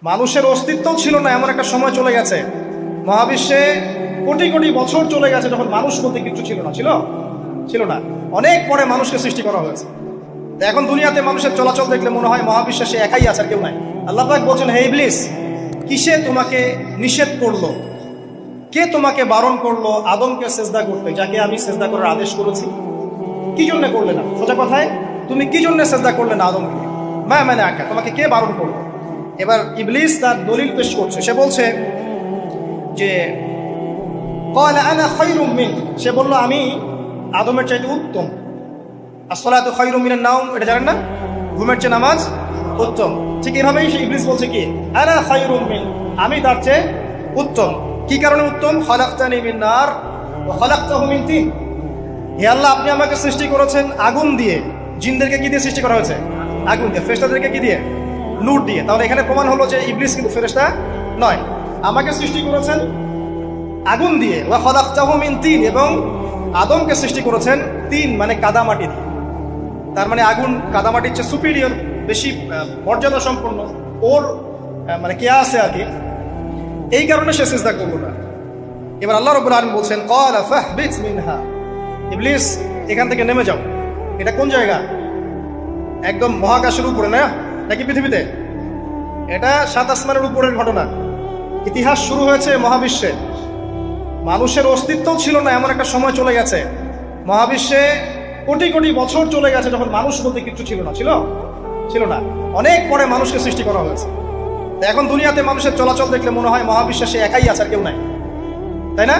মানুষের অস্তিত্বও ছিল না, এমন একটা সময় চলে গেছে। মহাবিশ্বে কোটি কোটি বছর চলে গেছে যখন মানুষ বলতে কিছু ছিল না। ছিল না। অনেক পরে মানুষকে সৃষ্টি করা হয়েছে। এখন দুনিয়াতে মানুষের চলাচল দেখলে মনে হয় মহাবিশ্বে সে একাই আছে, আর কেউ নাই। আল্লাহ পাক বলছেন, হে ইবলিস, কিসে তোমাকে নিষেধ করলো, কে তোমাকে বারণ করলো আদমকে সেজদা করতে, যাকে আমি সেজদা করার আদেশ করেছি? কি জন্য করলে না? সোজা কথায়, তুমি কি জন্য সেজদা করলে না আদমকে? মানে আঁকা তোমাকে কে বারণ করলো? এবার ইবলিস তার দলিল পেশ করছে। সে বলছে যে ক্বালা আনা খায়রুম মিন, সে বলল আমি আদমের চাইতে উত্তম। আসসালাতু খায়রুম মিনান নাওম, এটা জানেন না? ঘুমের চেয়ে নামাজ উত্তম। ঠিক এভাবেই সে ইবলিস বলছে কি, আনা খায়রুম মিন, আমি তার চেয়ে উত্তম। কি কারণে উত্তম? খালাকতানি মিন নার ওয়া খালাকতাহু মিন তিন। হে আল্লাহ, আপনি আমাকে সৃষ্টি করেছেন আগুন দিয়ে। জিনদেরকে কি দিয়ে সৃষ্টি করা হয়েছে? আগুন দিয়ে। ফেরেশতাদেরকে কি দিয়ে? নূর দিয়ে। তাহলে এখানে প্রমাণ হলো যে ইবলিস কিন্তু ফেরেশতা নয়। আমাকে সৃষ্টি করেছেন আগুন দিয়ে, ওয়া খালাকতাহু মিন তিন, এবং আদমকে সৃষ্টি করেছেন তিন মানে কাদামাটি দিয়ে। তার মানে আগুন কাদামাটির চেয়ে সুপিরিয়র, বেশি মর্যাদা সম্পন্ন, ওর মানে কে আছে আর কি। এই কারণে সে সিজদা করলো না। এবার আল্লাহ রাব্বুল আলামিন বলছেন, ক্বালা ফাহবিত মিনহা, ইবলিস এখান থেকে নেমে যাও। এটা কোন জায়গা? একদম মহাকাশের উপরে না, নাকি পৃথিবীতে? এটা 7 আসমানের উপরের ঘটনা। ইতিহাস শুরু হয়েছে মহাবিশ্বে। মানুষের অস্তিত্বও ছিল না, এমন একটা সময় চলে গেছে। মহাবিশ্বে কোটি কোটি বছর চলে গেছে যখন মানুষ বলতে কিছু ছিল না। ছিল না। অনেক পরে মানুষকে সৃষ্টি করা হয়েছে। এখন দুনিয়াতে মানুষের চলাচল দেখলে মনে হয় মহাবিশ্বে সে একাই আছে, আর কেউ নাই, তাই না?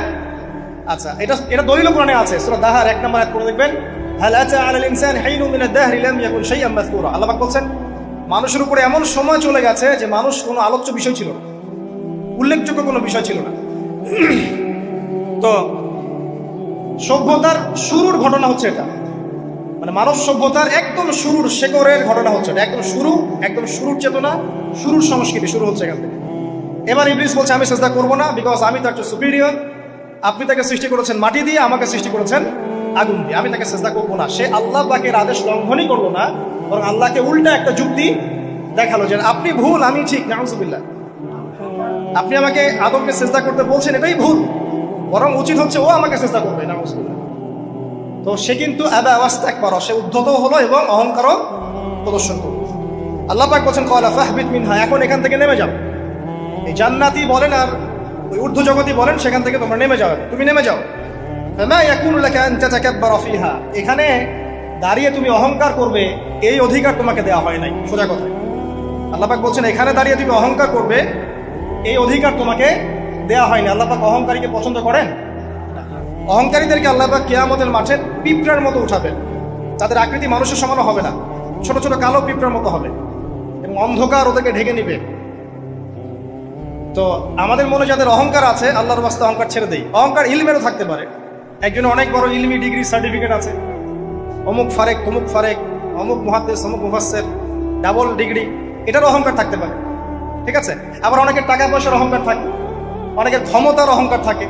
আচ্ছা, এটা দলিল কোরআনে আছে। সূরা দাহার 1 নম্বর আয়াত পড়ে দেখবেন, হাল আতা আলাল ইনসানি হাইনুম মিনাদ দাহরি লাম ইয়াকুন শাইআন মাযকুরা। আল্লাহ পাক বলছেন, মানুষের উপরে এমন সময় চলে গেছে যে মানুষ কোনো আলোচ্য বিষয় ছিল না, উল্লেখযোগ্য কোনো বিষয় ছিল না। তো সভ্যতার শুরুর ঘটনা হচ্ছে এটা, মানে মানব সভ্যতার একদম শুরুর শেকড়ের ঘটনা হচ্ছে এটা। একদম শুরুর চেতনা, শুরুর সংস্কৃতি শুরু হচ্ছে এখান থেকে। এবার ইবলিস বলছে, আমি সেজদা করবো না, বিকজ আমি তার চেয়ে সুপিরিয়র। আপনি তাকে সৃষ্টি করেছেন মাটি দিয়ে, আমাকে সৃষ্টি করেছেন আগুন দিয়ে, আমি তাকে সেজদা করবো না। সে আল্লাহ পাকের আদেশ লঙ্ঘনই করলো না, বরং আল্লাহকে উল্টা একটা যুক্তি দেখালো যে আপনি ভুল, আমি ঠিক। নাউজুবিল্লাহ, আপনি আমাকে আদমকে সেজদা করতে বলছেন, এটাই ভুল, বরং উচিত হচ্ছে ও আমাকে চেষ্টা করবে। নাউজুবিল্লাহ। তো সে কিন্তু আবা ওয়াস্তাকবার, সে উদ্ধত হলো এবং অহংকারও প্রদর্শন করলো। আল্লাহ পাক বলেন, ক্বালা ফাহবিত মিনহা, এখন এখান থেকে নেমে যাও। এই জান্নাতি বলেন আর ওই ঊর্ধ্ব জগতি বলেন, সেখান থেকে তোমরা নেমে যাও, তুমি নেমে যাও। ফামা ইয়াকুনু লাকা আন তাতাকাব্বারা ফিহা, এখানে দাঁড়িয়ে তুমি অহংকার করবে এই অধিকার তোমাকে দেওয়া হয় নাই। সোজা কথা, আল্লাহ পাক বলছেন এখানে দাঁড়িয়ে তুমি অহংকার করবে এই অধিকার তোমাকে দেয়া হয়নি। আল্লাহ পাক অহংকারীকে পছন্দ করেন? অহংকারীদেরকে আল্লাহ পাক কিয়ামতের মাঠে পিঁপড়ার মতো উঠাবেন। তাদের আকৃতি মানুষের সমানও হবে না, ছোট ছোট কালো পিঁপড়ার মতো হবে, এবং অন্ধকার ওদেরকে ঢেকে নিবে। তো আমাদের মনে যাদের অহংকার আছে, আল্লাহর ওয়াস্তে অহংকার ছেড়ে দেই। অহংকার ইলমেরও থাকতে পারে। একজনের অনেক বড় ইলমি ডিগ্রি সার্টিফিকেট আছে, অমুক ফারেক তমুক ফারেক, অমুক মুহাদ্দিস অমুক মুফাসসির, ডাবল ডিগ্রি, এটারও অহংকার থাকতে পারে। ঠিক আছে? আবার অনেকের টাকা পয়সার অহংকার থাকে, অনেকের ক্ষমতার অহংকার থাকে,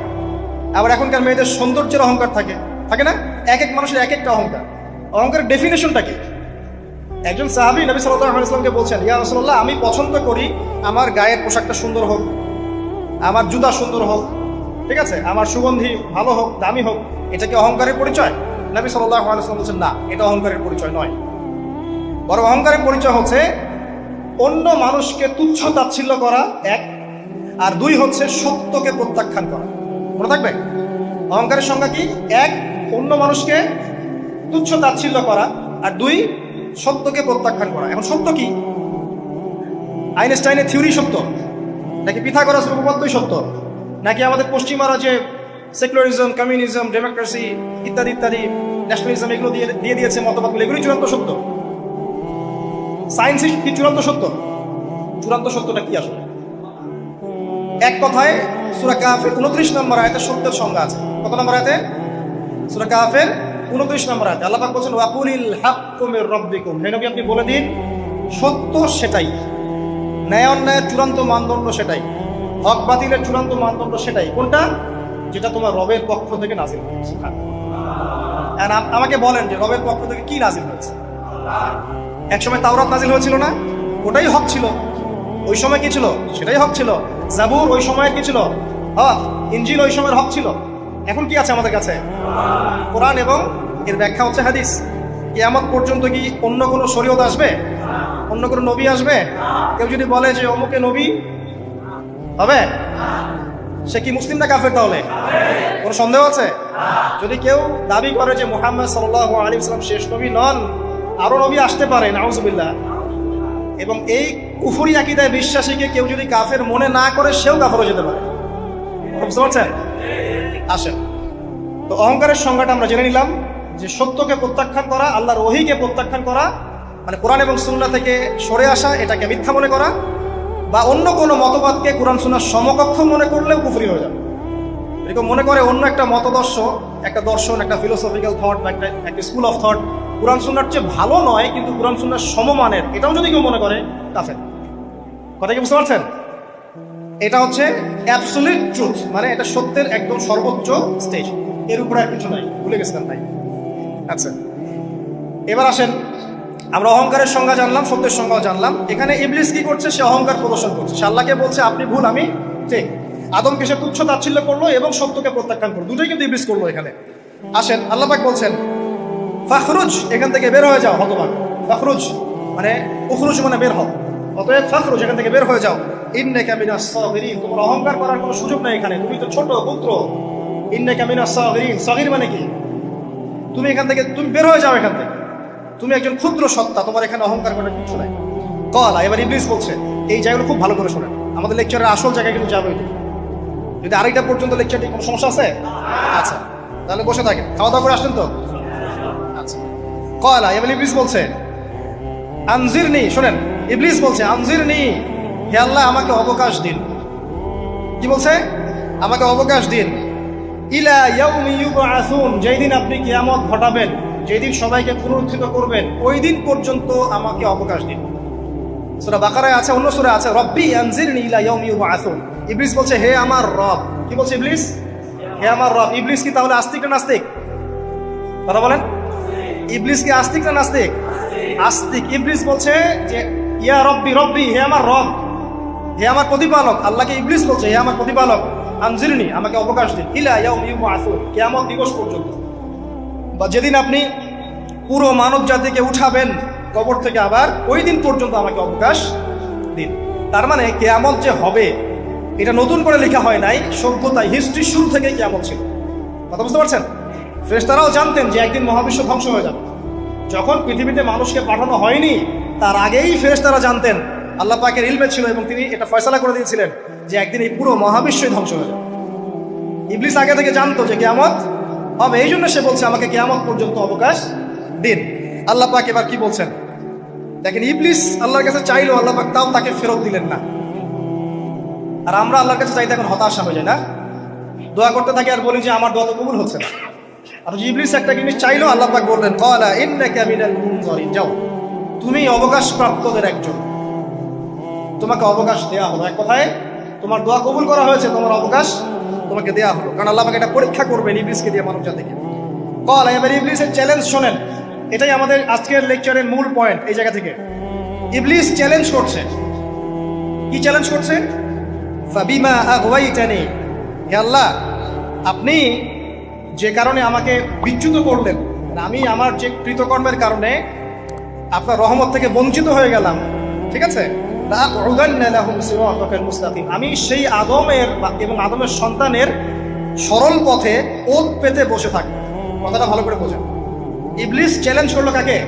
আবার এখনকার মেয়েদের সৌন্দর্যের অহংকার থাকে না? এক এক মানুষের এক একটা অহংকার। অহংকারের ডেফিনেশনটা কি? একজন সাহাবী নবী সাল্লাল্লাহু আলাইহি ওয়াসাল্লামকে বলছেন, ইয়া রাসূলুল্লাহ, আমি পছন্দ করি আমার গায়ের পোশাকটা সুন্দর হোক, আমার জুতা সুন্দর হোক, ঠিক আছে, আমার সুগন্ধি ভালো হোক, দামি হোক, এটা কি অহংকারের পরিচয়? নবী সাল্লাল্লাহু আলাইহি ওয়াসাল্লাম বলছেন, না, এটা অহংকারের পরিচয় নয়। বরং অহংকারের পরিচয় হচ্ছে অন্য মানুষকে তুচ্ছ তাচ্ছিল্য করা, এক, আর দুই হচ্ছে সত্যকে প্রত্যাখ্যান করা। মনে থাকবে অহংকারের সংজ্ঞা কি? এক, অন্য মানুষকে তুচ্ছ তাচ্ছিল্য করা, আর দুই, সত্যকে প্রত্যাখ্যান করা। এখন সত্য কি? আইনস্টাইনের থিওরি সত্য, নাকি পিথাগোরাস উপপাদ্যই সত্য, নাকি আমাদের পশ্চিমারা যে সেকুলারিজম, কমিউনিজম, ডেমোক্রেসি ইত্যাদি ইত্যাদি, ন্যাশনালিজম এগুলো দিয়ে দিয়েছে মতবাদগুলো, এগুলোই চূড়ান্ত সত্য? সায়েন্সই কি চূড়ান্ত সত্য? চূড়ান্ত সত্যটা কি আসলে? এক কথায় সূরা কাহফের 29 নম্বর আয়াতে সত্যের সংজ্ঞা আছে। কত নম্বর আয়াতে? সূরা কাহফের 29 নম্বর আয়াতে আল্লাহ পাক বলেন, ওয়াকুলিল হাক্কু মির রাব্বিকুম, হে নবী আপনি বলে দিন সত্য সেটাই, ন্যায় অন্যায়ের চূড়ান্ত মানদণ্ড সেটাই, হক বাতিলের চূড়ান্ত মানদণ্ড সেটাই। কোনটা? যেটা তোমার রবের পক্ষ থেকে নাজিল হয়েছে। আমাকে বলেন যে রবের পক্ষ থেকে কি নাজিল হয়েছে? একসময় তাওরাত নাজিল হয়েছিল না? ওটাই হক ছিল। ওই সময় কি ছিল? সেটাই হক ছিল। জাবুর ওই সময়ের কি ছিল? হক। ইনজিল ওই সময়ের হক ছিল। এখন কি আছে আমাদের কাছে? কোরআন এবং এর ব্যাখ্যা হচ্ছে হাদিস। কিয়ামত পর্যন্ত কি অন্য কোনো শরীয়ত আসবে? অন্য কোনো নবী আসবে? কেউ যদি বলে যে অমুকে নবী হবে, সে কি মুসলিম না কাফের? তাহলে কোনো সন্দেহ আছে? যদি কেউ দাবি করে যে মুহাম্মদ সাল্লাল্লাহু আলাইহি ওয়াসাল্লাম শেষ নবী নন, আরো নবী আসতে পারে, নাউজুবিল্লাহ, এবং এই কুফরি আকীদায় বিশ্বাসীকে কেউ যদি কাফের মনে না করে, সেও কাফের হয়ে যেতে পারে। বুঝতে পারছেন? আসেন, তো অহংকারের সংজ্ঞাটা আমরা জেনে নিলাম যে সত্যকে প্রত্যাখ্যান করা, আল্লাহর ওহীকে প্রত্যাখ্যান করা, মানে কোরআন এবং সুন্নাহ থেকে সরে আসা, এটাকে মিথ্যা মনে করা, বা অন্য কোনো মতবাদকে কোরআন সুন্নাহর সমকক্ষ মনে করলেও কুফরি হয়ে যাবে। এরকম মনে করে অন্য একটা মতদর্শ, একটা দর্শন, একটা ফিলোসফিক্যাল থট বা একটা স্কুল অফ থট কোরআন সুন্নাহর চেয়ে ভালো নয় কিন্তু কোরআন সুন্নাহর সমমানের, এটাও যদি কেউ মনে করে কাফের। কথা কি বুঝতে পারছেন? এটা হচ্ছে অ্যাবসলিউট ট্রুথ, মানে এটা সত্যের একদম সর্বোচ্চ স্টেজ, এর উপরে আর কিছু নাই। ভুলে গেছিলাম ভাই। আচ্ছা, এবার আসেন, আমরা অহংকারের সংজ্ঞা জানলাম, সত্যের সংজ্ঞাও জানলাম। এখানে ইবলিস কি করছে? সে অহংকার প্রদর্শন করছে। সে আল্লাহকে বলছে আপনি ভুল, আমি ঠিক। আদমকে সে তুচ্ছ তাচ্ছিল্য করলো এবং সত্যকে প্রত্যাখ্যান করলো, দুটোই কিন্তু ইবলিস করলো এখানে। আসেন, আল্লাহ পাক বলছেন ফাখরুজ, এখান থেকে বের হয়ে যাও হতভাগ। ফাখরুজ মানে উখরুজ মানে বের হও, অতএব ফাখরুজ, এখান থেকে বের হয়ে যাও। ইন্নাকা মিনাস সাগিরিন, তোমার অহংকার করার কোনো সুযোগ নাই এখানে, তুমি তো ছোট পুত্র। ইন্নাকা মিনাস সাগিরিন, সাগির মানে কি? তুমি এখান থেকে, তুমি বের হয়ে যাও এখান থেকে, তুমি একজন ক্ষুদ্র সত্তা, তোমার এখানে অহংকার করার কিছু নাই। কলা, এবার ইবলিস বলছে, এই জায়গাগুলো খুব ভালো করে শোনেন, আমাদের লেকচারের আসল জায়গায় কিন্তু যাবে। যদি আড়াইটা পর্যন্ত লেকচারটি কোনো সমস্যা আছে? আচ্ছা, তাহলে বসে থাকেন, খাওয়া দাওয়া করে আসলেন তো? আচ্ছা, কলা, এবার ইবলিস বলছে আনজিরনি, শোনেন, ইবলিস বলছে আনজিরনি, হে আল্লাহ আমাকে অবকাশ দিন। কি বলছে? আমাকে অবকাশ দিন। ইলা ইয়াউমি ইউবআসুন, যেই দিন আপনি কিয়ামত ঘটাবেন, যেদিন সবাইকে পুনরুত্থিত করবেন, ওই দিন পর্যন্ত আমাকে অবকাশ দিন। সূরা বাকারায় আছে, অন্য সূরায় আছে রব্বি আনজিরনি ইলা ইয়াউমি ইউবআসুন। ইবলিস বলছে হে আমার রব। কি বলছে ইবলিস? হে আমার রব। ইবলিস কি তাহলে আস্তিক না নাস্তিক? কথা বলেন, ইবলিস কি আস্তিক না নাস্তিক? আস্তিক। ইবলিস বলছে যে ইয়া রব্বি, রব্বি হে আমার রব, হে আমার প্রতিপালক। আল্লাহকে ইবলিস বলছে হে আমার প্রতিপালক, আনজিরনি আমাকে অবকাশ দিন, ইলা ইয়াউমি ইউবআসুন, কিয়ামত দিবস পর্যন্ত, বা যেদিন আপনি পুরো মানব জাতিকে উঠাবেন কবর থেকে, আবার ওই দিন পর্যন্ত আমাকে অবকাশ দিন। তার মানে কিয়ামত যে হবে এটা নতুন করে লেখা হয় নাই, সভ্যতায় হিস্ট্রি শুরু থেকে কিয়ামত ছিল। কথা বুঝতে পারছেন? ফেরেশতারাও জানতেন যে একদিন মহাবিশ্ব ধ্বংস হয়ে যাবে। যখন পৃথিবীতে মানুষকে পাঠানো হয়নি তার আগেই ফেরেশতারা জানতেন, আল্লাহ পাকের ইলমে ছিল এবং তিনি এটা ফয়সালা করে দিয়েছিলেন যে একদিন এই পুরো মহাবিশ্বই ধ্বংস হয়ে যাবে। ইবলিস আগে থেকে জানতো যে কিয়ামত হবে, এই জন্য সে বলছে আমাকে কিয়ামত পর্যন্ত অবকাশ দিন। আল্লাহ পাক এবার কি বলছেন দেখেন, ইবলিস আল্লাহর কাছে চাইলো, আল্লাহ পাক তাও তাকে ফেরত দিলেন না। আর আমরা আল্লাহর কাছে চাইতে এখন হতাশা হয়ে যায় না, দোয়া করতে থাকি আর বলি যে আমার দোয়া তো কবুল হচ্ছে না। আর ইবলিস একটা জিনিস চাইলো, আল্লাহ পাক বললেন ক্বালা ইন্নাকা মিনাল মুনজারিন, যাও তুমি অবকাশ প্রাপ্তদের একজন, তোমাকে অবকাশ দেয়া হলো। এক কথায় তোমার দোয়া কবুল করা হয়েছে, তোমার অবকাশ তোমাকে দেয়া হলো, কারণ আল্লাহ পাক এটা পরীক্ষা করবেন ইবলিসকে দিয়ে, মানব জাতিকে। ক্বালা, এবার ইবলিসের চ্যালেঞ্জ শোনেন, এটাই আমাদের আজকের লেকচারের মূল পয়েন্ট। এই জায়গা থেকে ইবলিস চ্যালেঞ্জ করছে। কি চ্যালেঞ্জ করছে? ফাবিমা আগওয়াইতানি, হে আল্লাহ আপনি যে কারণে আমাকে বিচ্যুত করলেন, আমি আমার যে কৃতকর্মের কারণে আপনার রহমত থেকে বঞ্চিত হয়ে গেলাম, ঠিক আছে, আমি সেই আদমের এবং আদমের সন্তানের সরল পথে ওত পেতে বসে থাকবো। কথাটা ভালো করে বোঝেন। ইবলিস চ্যালেঞ্জ করলো কাকে?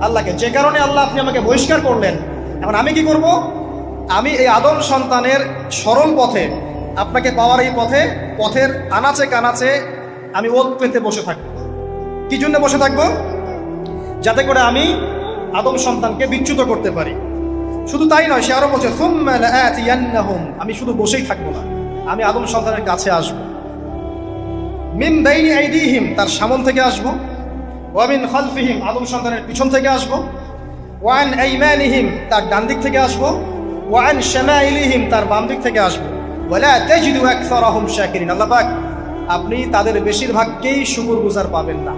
আল্লাহকে। যে কারণে আল্লাহ আপনি আমাকে বহিষ্কার করলেন, এখন আমি কি করব? আমি এই আদম সন্তানের সরল পথে, আপনাকে পাওয়ার এই পথে, পথের আনাচে কানাচে আমি ওত পেতে বসে থাকবো। কি জন্য বসে থাকবো? যাতে করে আমি আদম সন্তানকে বিচ্যুত করতে পারি। শুধু তাই নয়, সে আরো বলছে সুম্মা লাআতিয়ান্নাহুম, আমি শুধু বসেই থাকবো না, আমি আদম সন্তানের কাছে আসবো। মিন বাইনি আইদিহিম, তার সামন থেকে আসবো, ওয়া মিন খালফিহিম, আদম সন্তানের পিছন থেকে আসবো, ওয়া আন আইমানিহিম, তার ডান দিক থেকে আসবো, ওয়া আন শামাইলিহিম, তার বাম দিক থেকে আসবো। ওয়ালা তাজিদু আকসারাহুম শাকিরিন, আল্লাহ পাক আপনি তাদের বেশিরভাগকেই শুকরগুজার পাবেন না।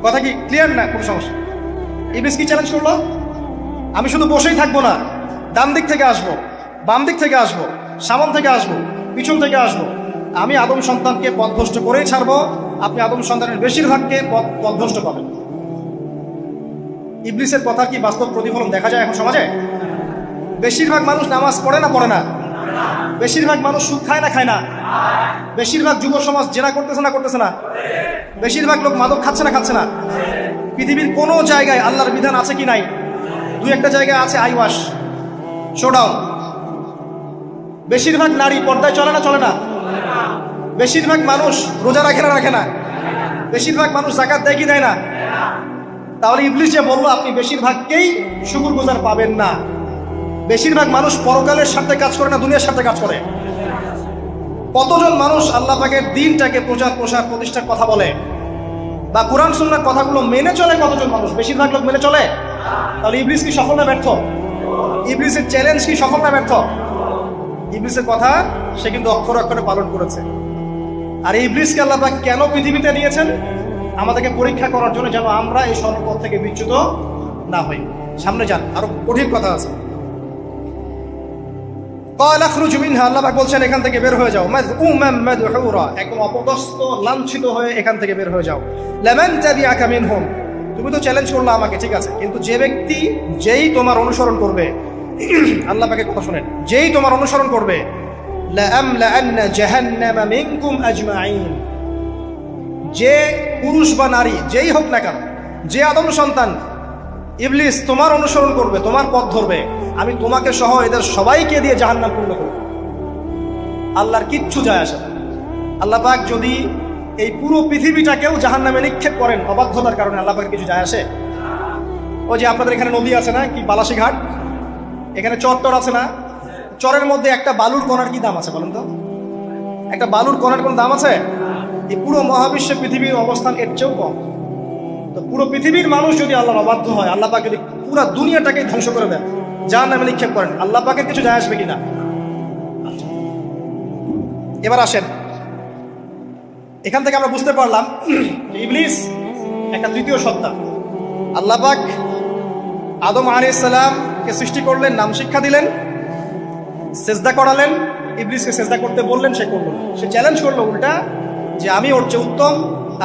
কথা কি ক্লিয়ার না? কোনো সমস্যা? ইবলিস কি চ্যালেঞ্জ করলো? আমি শুধু বসেই থাকবো না, ডান দিক থেকে আসবো, বাম দিক থেকে আসবো, সামন থেকে আসবো, পিছন থেকে আসবো, আমি আদম সন্তানকে পথভ্রষ্ট করেই ছাড়বো। আপনি আদম সন্তানের বেশিরভাগকে পথভ্রষ্ট পাবেন। ইবলিসের কথা কি বাস্তব প্রতিফলন দেখা যায় এখন সমাজে? বেশিরভাগ মানুষ নামাজ পড়ে না পড়ে না? বেশিরভাগ মানুষ সুদ খায় না খায় না? বেশিরভাগ যুব সমাজ জেনা করতেছে না করতেছে না? বেশিরভাগ লোক মাদক খাচ্ছে না খাচ্ছে না? পৃথিবীর কোনো জায়গায় আল্লাহর বিধান আছে কি নাই? দুই একটা জায়গায় আছে আই ওয়াশ, শোডাউন। বেশিরভাগ নারী পর্দায় চলে না চলে না? বেশিরভাগ মানুষ রোজা রাখে না রাখে না? বেশিরভাগ মানুষ যাকাত দেয় কি দেয় না? তাহলে ইবলিস যে বললো আপনি বেশিরভাগকেই শুকরগুজার পাবেন না। বেশিরভাগ মানুষ পরকালের সাথে কাজ করে না দুনিয়ার সাথে কাজ করে। কতজন মানুষ আল্লাহ পাকের দিনটাকে প্রচার প্রসার প্রতিষ্ঠার কথা বলে বা কোরআন সুন্নাহর কথাগুলো মেনে চলে? কতজন মানুষ? বেশিরভাগ লোক মেনে চলে। তাহলে ইবলিস কি সফল না ব্যর্থ? ইবলিসের চ্যালেঞ্জ কি সফল না ব্যর্থ? ইবলিসের কথা সে কিন্তু অক্ষর অক্ষরে পালন করেছে। আর ইবলিসকে আল্লাহ পাক কেন পৃথিবীতে নিয়েছেন? আমাদেরকে পরীক্ষা করার জন্য, যেন আমরা এই সর্বপথ থেকে বিচ্যুত না হই। সামনে যান, আরো কঠিন কথা আছে। আল্লাহ পাক বলছেন এখান থেকে বের হয়ে যাও, একদম অপদস্থ লাঞ্ছিত হয়ে এখান থেকে বের হয়ে যাও। লামান তাবিআকা মিনহুম, তুমি তো চ্যালেঞ্জ করলে আমাকে, ঠিক আছে, কিন্তু যে ব্যক্তি যেই তোমার অনুসরণ করবে, আল্লাহ পাকের কথা শুনেন, যেই তোমার অনুসরণ করবে, লাআমলাআন্না জাহান্নামা মিনকুম আজমাইন, যে পুরুষ বা নারী যেই হোক না কেন, যে আদম সন্তান ইবলিস তোমার অনুসরণ করবে, তোমার পথ ধরবে, আমি তোমাকে সহ এদের সবাইকে দিয়ে জাহান্নাম পূর্ণ করব। আল্লাহর কিচ্ছু যায় আসে না। আল্লাহ পাক যদি এই পুরো পৃথিবীটাকেও জাহান্নামে নিক্ষেপ করেন অবাধ্যতার কারণে, আল্লাহ পাকের কিছু যায় আসে? ওই যে আপনাদের এখানে নদী আছে না, কি বালাসী ঘাট, এখানে চর আছে না, চরের মধ্যে একটা বালুর কণার কি দাম আছে বলেন তো? একটা বালুর কণার কোন দাম আছে? এই পুরো মহাবিশ্বে পৃথিবীর অবস্থান এর চেয়েও কম। তো পুরো পৃথিবীর মানুষ যদি আল্লাহর অবাধ্য হয়, আল্লাহ পাক যদি পুরো দুনিয়াটাকে ধ্বংস করে দেন, জাহান্নামে নিক্ষেপ করেন, আল্লাহ পাকের কিছু যায় আসবে কিনা? এবার আসেন, এখান থেকে আমরা বুঝতে পারলাম ইবলিস একটা তৃতীয় সত্তা। আল্লাহ পাক আদম আলাইহিস সালামকে সৃষ্টি করলেন, নাম শিক্ষা দিলেন, সেজদা করালেন, ইবলিসকে সেজদা করতে বললেন, সে করল না। সে চ্যালেঞ্জ করলো উল্টা যে আমি ওর চেয়ে উত্তম,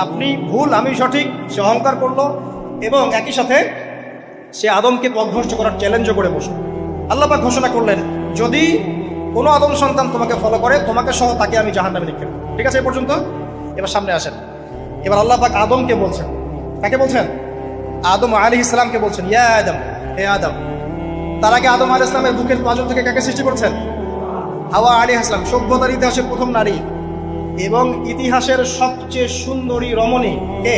আপনি ভুল, আমি সঠিক। সে অহংকার করলো এবং একই সাথে সে আদমকে পথভ্রষ্ট করার চ্যালেঞ্জও করে বসল। আল্লাহ পাক ঘোষণা করলেন, যদি কোনো আদম সন্তান তোমাকে ফলো করে, তোমাকে সহ তাকে আমি জাহান্নামে নিক্ষেপ করব। ঠিক আছে, এ পর্যন্ত। এবার সামনে আসেন। এবার আল্লাহ পাক আদমকে বলছেন, কাকে বলছেন? আদম আলাইহিস সালামকে বলছেন, ইয়া আদম, হে আদম। তার আগে আদম আলাইহিস সালামের বুকের পাঁজর থেকে কাকে সৃষ্টি করছেন? হাওয়া আলাইহিস সালাম, সভ্যতার ইতিহাসের প্রথম নারী এবং ইতিহাসের সবচেয়ে সুন্দরী রমণী কে?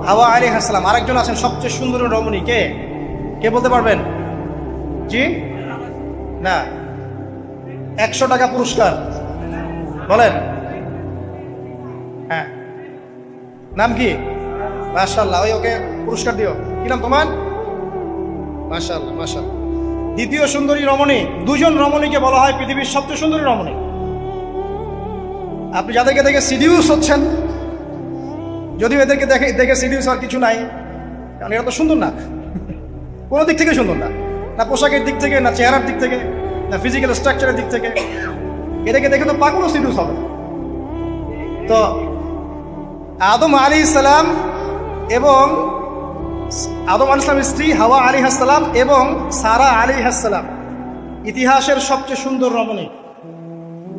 হাওয়া আলাইহিস সালাম। আরেকজন আছেন সবচেয়ে সুন্দরী রমণী, কে? কে বলতে পারবেন? জি না, 100 টাকা পুরস্কার বলেন। হ্যাঁ, নাম কি? মাশাআল্লাহ, ওই ওকে পুরস্কার দিও। কি নাম তোমার? মাশাআল্লাহ মাশাআল্লাহ। দ্বিতীয় সুন্দরী রমণী, দুজন রমণীকে বলা হয় পৃথিবীর সবচেয়ে সুন্দরী রমণী। আপনি যাদেরকে দেখে সিডিউস হচ্ছেন, যদিও এদেরকে দেখে সিডিউস আর কিছু নাই, কারণ এরা তো সুন্দর না, কোনো দিক থেকে সুন্দর না, না পোশাকের দিক থেকে, না চেহারার দিক থেকে, না ফিজিক্যাল স্ট্রাকচারের দিক থেকে। এদেরকে দেখে তো পাগলও সিডিউস হবে। তো আদম আলাইহিস সালাম এবং আদম আলাইহিস সালামের স্ত্রী হাওয়া আলাইহিস সালাম এবং সারা আলাইহিস সালাম ইতিহাসের সবচেয়ে সুন্দর রমণী।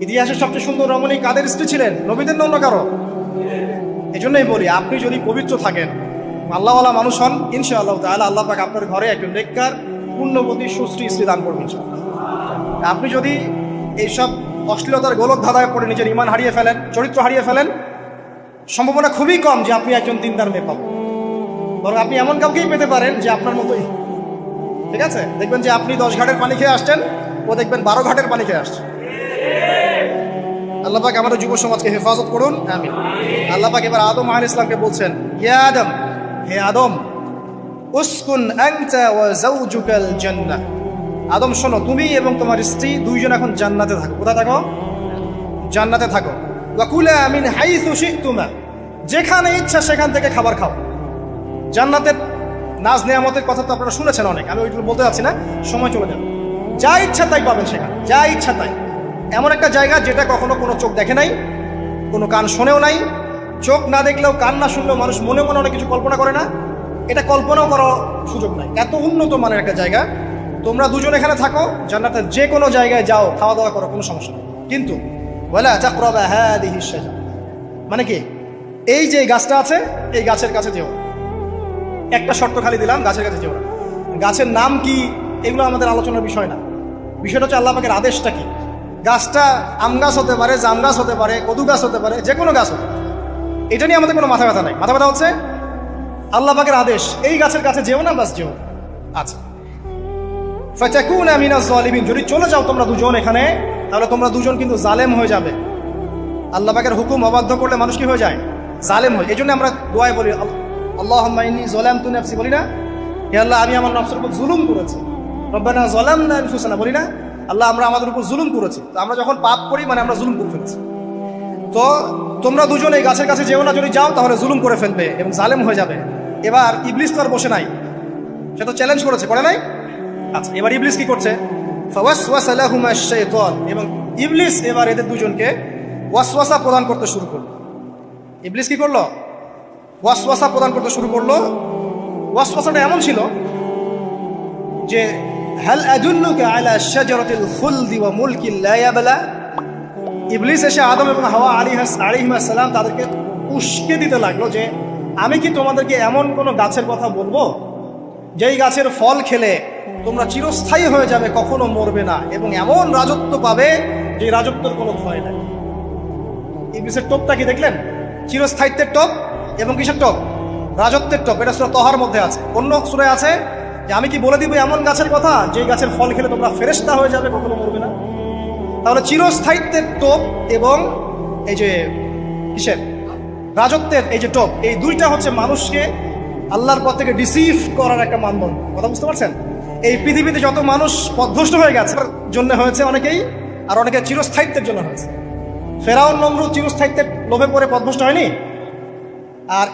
ইতিহাসের সবচেয়ে সুন্দর রমণী কাদের স্ত্রী ছিলেন? নবীদের না অন্য কারো? এই জন্যই বলি, আপনি যদি পবিত্র থাকেন, আল্লাহওয়ালা মানুষ হন, ইনশাআল্লাহ তাআলা আল্লাহ পাক আপনার ঘরে একজন নেককার পুণ্যবতী সুশ্রী স্ত্রী দান করবেন। আপনি যদি এইসব অশ্লীলতার গোলক ধাঁধায় পড়ে নিজের ঈমান হারিয়ে ফেলেন, চরিত্র হারিয়ে ফেলেন, সম্ভাবনা খুবই কম যে আপনি একজন দিনদার মেয়ে পাবেন। বরং আপনি এমন কাউকেই পেতে পারেন যে আপনার মতোই। ঠিক আছে, দেখবেন যে আপনি 10 ঘাটের পানি খেয়ে আসছেন, ও দেখবেন 12 ঘাটের পানি খেয়ে আসছে। আল্লাহ পাক আমাদের যুব সমাজকে হেফাজত করুন, আমিন। আল্লাহ পাক এবার আদম আলাইহিস সালামকে বলছেন, ইয়া আদম, হে আদম, উসকুন আনতা ওয়া যাওজুকাল জান্নাহ। আদম শোনো, তুমি এবং তোমার স্ত্রী দুইজন এখন জান্নাতে থাকো। কোথায় থাকো? জান্নাতে থাকো। ওয়া কুলা মিন হাইসু শি'তুমা, যেখানে ইচ্ছা সেখান থেকে খাবার খাও। জান্নাতের নাজ নেয়ামতের কথা তো আপনারা শুনেছেন অনেক, আমি ওইগুলো বলতে যাচ্ছি না, সময় চলে যাবে। যা ইচ্ছা তাই পাবেন সেখানে, যা ইচ্ছা তাই। এমন একটা জায়গা যেটা কখনো কোনো চোখ দেখে নাই, কোনো কান শোনেও নাই। চোখ না দেখলেও কান না শুনলেও মানুষ মনে মনে অনেক কিছু কল্পনা করে না, এটা কল্পনাও করার সুযোগ নাই। এত উন্নত মানের একটা জায়গা। তোমরা দুজন এখানে থাকো, জান্নাতের যে কোনো জায়গায় যাও, খাওয়া দাওয়া করো, কোনো সমস্যা নেই। কিন্তু ওয়ালা তাকরাবা হাদিহি শাজারা, মানে কি, এই যে গাছটা আছে এই গাছের কাছে যেও। একটা শর্ত খালি দিলাম, গাছের কাছে যেও না। গাছের নাম কি এগুলো আমাদের আলোচনার বিষয় না। বিষয়টা হচ্ছে আল্লাহ পাকের আদেশটা কি। গাছটা আম গাছ হতে পারে, জাম গাছ হতে পারে, কদু গাছ হতে পারে, যে কোনো গাছ হতে পারে, এটা নিয়ে আমাদের কোনো মাথা ব্যথা নাই। মাথা ব্যথা হচ্ছে আল্লাহ পাকের আদেশ, এই গাছের কাছে যেও না, বাস যেও। আচ্ছা, ফাতাকুনা মিনাজ জালিমিন, যদি চলে যাও তোমরা দুজন এখানে, তাহলে তোমরা দুজন কিন্তু জালেম হয়ে যাবে। আল্লাহ পাকের হুকুম অবাধ্য করলে মানুষ কি হয়ে যায়? জালেম হয়। এই জন্য আমরা দোয়ায় বলি আল্লাহুম্মা ইন্নী যালামতু নাফসি, বলি না? হে আল্লাহ, আমি আমার নফসের উপর জুলুম করেছি। রব্বানা যালামনা আনফুসানা, বলি না? আল্লাহ, আমরা আমাদের উপর জুলুম করেছি। তো আমরা যখন পাপ করি মানে আমরা জুলুম করে ফেলছি। তো তোমরা দুজন এই গাছের কাছে যেও না, যদি যাও তাহলে জুলুম করে ফেলবে এবং জালেম হয়ে যাবে। এবার ইবলিস তো আর বসে নাই, সে তো চ্যালেঞ্জ করেছে, করে নাই? আচ্ছা, এবার ইবলিস কি করছে? ফাওয়াসওয়াসা লাহুমা শাইতান, এবং ইবলিস এবার এদের দুজনকে ওয়াসওয়াসা প্রদান করতে শুরু করলো। ইবলিস কি করলো? ওয়াসওয়াসা প্রদান করতে শুরু করলো। ওয়াসওয়াসাটা এমন ছিল যে হাল আদুল্লুকা আলা শাজারাতিল খুলদি ওয়া মুলকিন লা ইয়াবলা। ইবলিস এসে আদম এবং হাওয়া আলাইহিস সালাম তাদেরকে উস্কে দিতে লাগলো যে আমি কি তোমাদেরকে এমন কোনো গাছের কথা বলবো যেই গাছের ফল খেলে তোমরা চিরস্থায়ী হয়ে যাবে, কখনো মরবে না, এবং এমন রাজত্ব পাবে যে রাজত্বের কোনো ভয় নাই। ইবলিসের টোপটা কি দেখলেন? চিরস্থায়িত্বের টোপ এবং কিসের টোপ? রাজত্বের টোপ। এটা সূরা তহার মধ্যে আছে। অন্য সূরায় আছে যে আমি কি বলে দিব এমন গাছের কথা যে গাছের ফল খেলে তোমরা ফেরেশতা হয়ে যাবে, কখনো মরবে না। তাহলে চিরস্থায়িত্বের টোপ এবং এই যে কিসের রাজত্বের এই যে টোপ, এই দুইটা হচ্ছে মানুষকে আল্লাহর পথ থেকে ডিসিভ করার একটা মানদণ্ড। কথা বুঝতে পারছেন? এই পৃথিবীতে যত মানুষ পথভ্রষ্ট হয়ে গেছে জন্য হয়েছে অনেকেই, আর অনেকে চিরস্থায়িত্বের জন্য হয়েছে। ফেরাউন নমরুদ চিরস্থায়িত্বের লোভে পড়ে পথভ্রষ্ট হয়নি? আর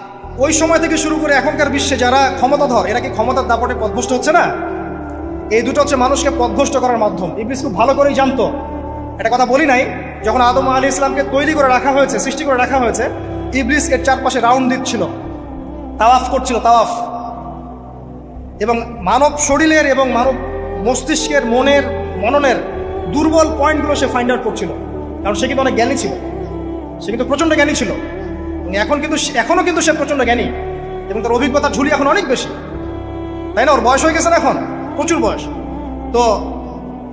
ওই সময় থেকে শুরু করে এখনকার বিশ্বে যারা ক্ষমতাধর, এরা কি ক্ষমতার দাপটে পথভ্রষ্ট হচ্ছে না? এই দুটো হচ্ছে মানুষকে পথভ্রষ্ট করার মাধ্যম। ইবলিস খুব ভালো করেই জানতো। এটা কথা বলি নাই, যখন আদম আলাইহিস সালামকে তৈরি করে রাখা হয়েছে, সৃষ্টি করে রাখা হয়েছে, ইবলিস এর চারপাশে রাউন্ড দিচ্ছিল, তাওয়াফ করছিল, তাওয়াফ। এবং মানব শরীরের এবং মানব মস্তিষ্কের, মননের দুর্বল পয়েন্টগুলো সে ফাইন্ড আউট করছিল। কারণ সে কিন্তু অনেক জ্ঞানী ছিল, সে কিন্তু প্রচণ্ড জ্ঞানী ছিল। এখনও কিন্তু সে প্রচণ্ড জ্ঞানী, এবং তার অভিজ্ঞতার ঝুলি এখন অনেক বেশি, তাই না? ওর বয়স হয়ে গেছে না, এখন প্রচুর বয়স। তো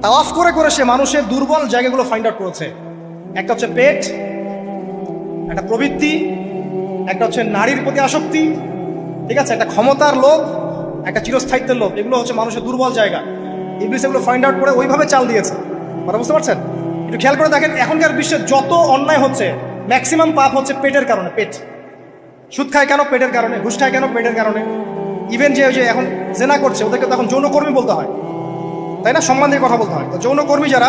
তাওয়াফ করে করে সে মানুষের দুর্বল জায়গাগুলো ফাইন্ড আউট করেছে। একটা হচ্ছে পেট, একটা প্রবৃত্তি, একটা হচ্ছে নারীর প্রতি আসক্তি, ঠিক আছে, একটা ক্ষমতার লোভ, একটা চিরস্থায়িত্বের লোভ। এগুলো হচ্ছে মানুষের দুর্বল জায়গা। ইবলিস এগুলো ফাইন্ড আউট করে ওইভাবে চাল দিয়েছে। কথা বুঝতে পারছেন? একটু খেয়াল করে দেখেন, এখনকার বিশ্বে যত অন্যায় হচ্ছে ম্যাক্সিমাম পাপ হচ্ছে পেটের কারণে। পেট। সুদ খায় কেন? পেটের কারণে। ঘুষ খায় কেন? পেটের কারণে। ইভেন যে এখন জেনা করছে ওদেরকে তখন যৌনকর্মী বলতে হয়, তাই না? সম্মান দিয়ে কথা বলতে হয়। তো যৌনকর্মী যারা,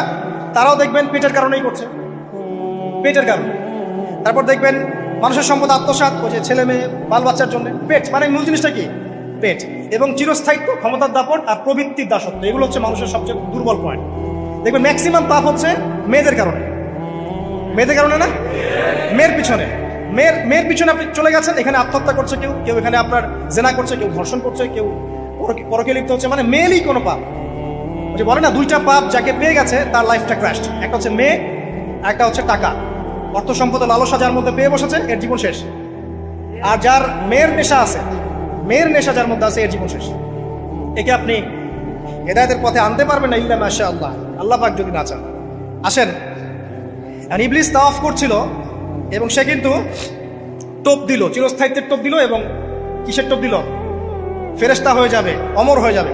তারাও দেখবেন পেটের কারণেই করছে, পেটের কারণে। তারপর দেখবেন মানুষের সম্পদ আত্মসাৎ, ওই যে ছেলে মেয়ে বাল বাচ্চার জন্য। পেট মানে মূল জিনিসটা কি? পেট। এবং চিরস্থায়িত্ব, ক্ষমতার দাপট আর প্রবৃত্তির দাসত্ব, এগুলো হচ্ছে মানুষের সবচেয়ে দুর্বল পয়েন্ট। দেখবেন ম্যাক্সিমাম পাপ হচ্ছে মেয়েদের কারণে। মেয়েদের কারণে না, মেয়ের পিছনে। মেয়ের পিছনে আপনি চলে গেছেন, এখানে আত্মহত্যা করছে কেউ, কেউ এখানে আপনার জেনা করছে, কেউ ধর্ষণ করছে, কেউ পরকে লিপ্ত হচ্ছে। মানে মেয়েরই কোনো পাপ। যে বলে না, দুইটা পাপ যাকে পেয়ে গেছে তার লাইফটা ক্র্যাশড। একটা হচ্ছে মেয়ে, একটা হচ্ছে টাকা। অর্থ সম্পদের লালসা যার মধ্যে পেয়ে বসেছে, এর জীবন শেষ। আর যার মেয়ের নেশা আছে, মেয়ের নেশা যার মধ্যে আছে, এর জীবন শেষ। একে আপনি হেদায়েতের পথে আনতে পারবেন না, ইল্লা মাশাআল্লাহ, আল্লাহ পাক যদি না চান। আসেন, আর ইবলিস তাওয়াফ করছিল এবং সে কিন্তু টোপ দিল, চিরস্থায়িত্বের টোপ দিল, এবং কিসের টোপ দিল? ফেরেশতা হয়ে যাবে, অমর হয়ে যাবে।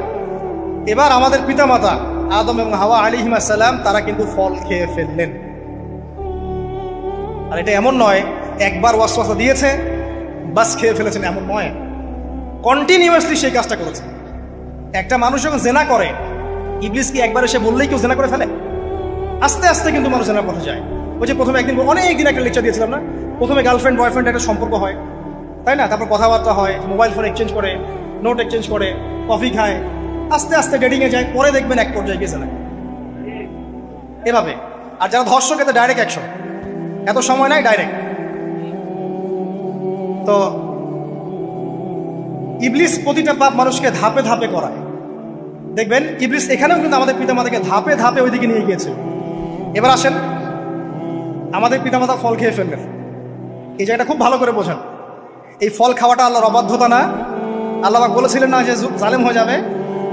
এবার আমাদের পিতামাতা আদম এবং হাওয়া আলাইহিস সালাম তারা কিন্তু ফল খেয়ে ফেললেন। আর এটা এমন নয় একবার ওয়াসওয়াসা দিয়েছে বাস খেয়ে ফেলেছেন, এমন নয়। কন্টিনিউয়াসলি সেই কাজটা করেছে। একটা মানুষ যখন জেনা করে, ইবলিস কি একবার এসে বললেই কেউ জেনা করে ফেলে? আস্তে আস্তে কিন্তু মানুষ জেনার পথে যায়। ওই যে প্রথমে একদিন, অনেক দিন একটা লেকচার দিয়েছিলাম না, প্রথমে গার্লফ্রেন্ড বয়ফ্রেন্ড একটা সম্পর্ক হয়, তাই না? তারপর কথাবার্তা হয়, মোবাইল ফোন এক্সচেঞ্জ করে, নোট এক্সচেঞ্জ করে, কফি খায়, আস্তে আস্তে ডেটিংয়ে যায়, পরে দেখবেন এক পর্যায়ে গিয়ে জেনা। এভাবে। আর যারা ধর্ষক এতে ডাইরেক্ট অ্যাকশন, এত সময় নাই, ডাইরেক্ট। তো ইবলিস প্রতিটা পাপ মানুষকে ধাপে ধাপে করায়। দেখবেন ইবলিস এখানেও কিন্তু আমাদের পিতামাতাকে ধাপে ধাপে ওইদিকে নিয়ে গিয়েছে। এবার আসেন, আমাদের পিতামাতা ফল খেয়ে ফেললেন, এই জায়গাটা খুব ভালো করে বোঝেন। এই ফল খাওয়াটা আল্লাহর অবাধ্যতা না? আল্লাহ পাক বলেছিলেন না যে জালেম হয়ে যাবে?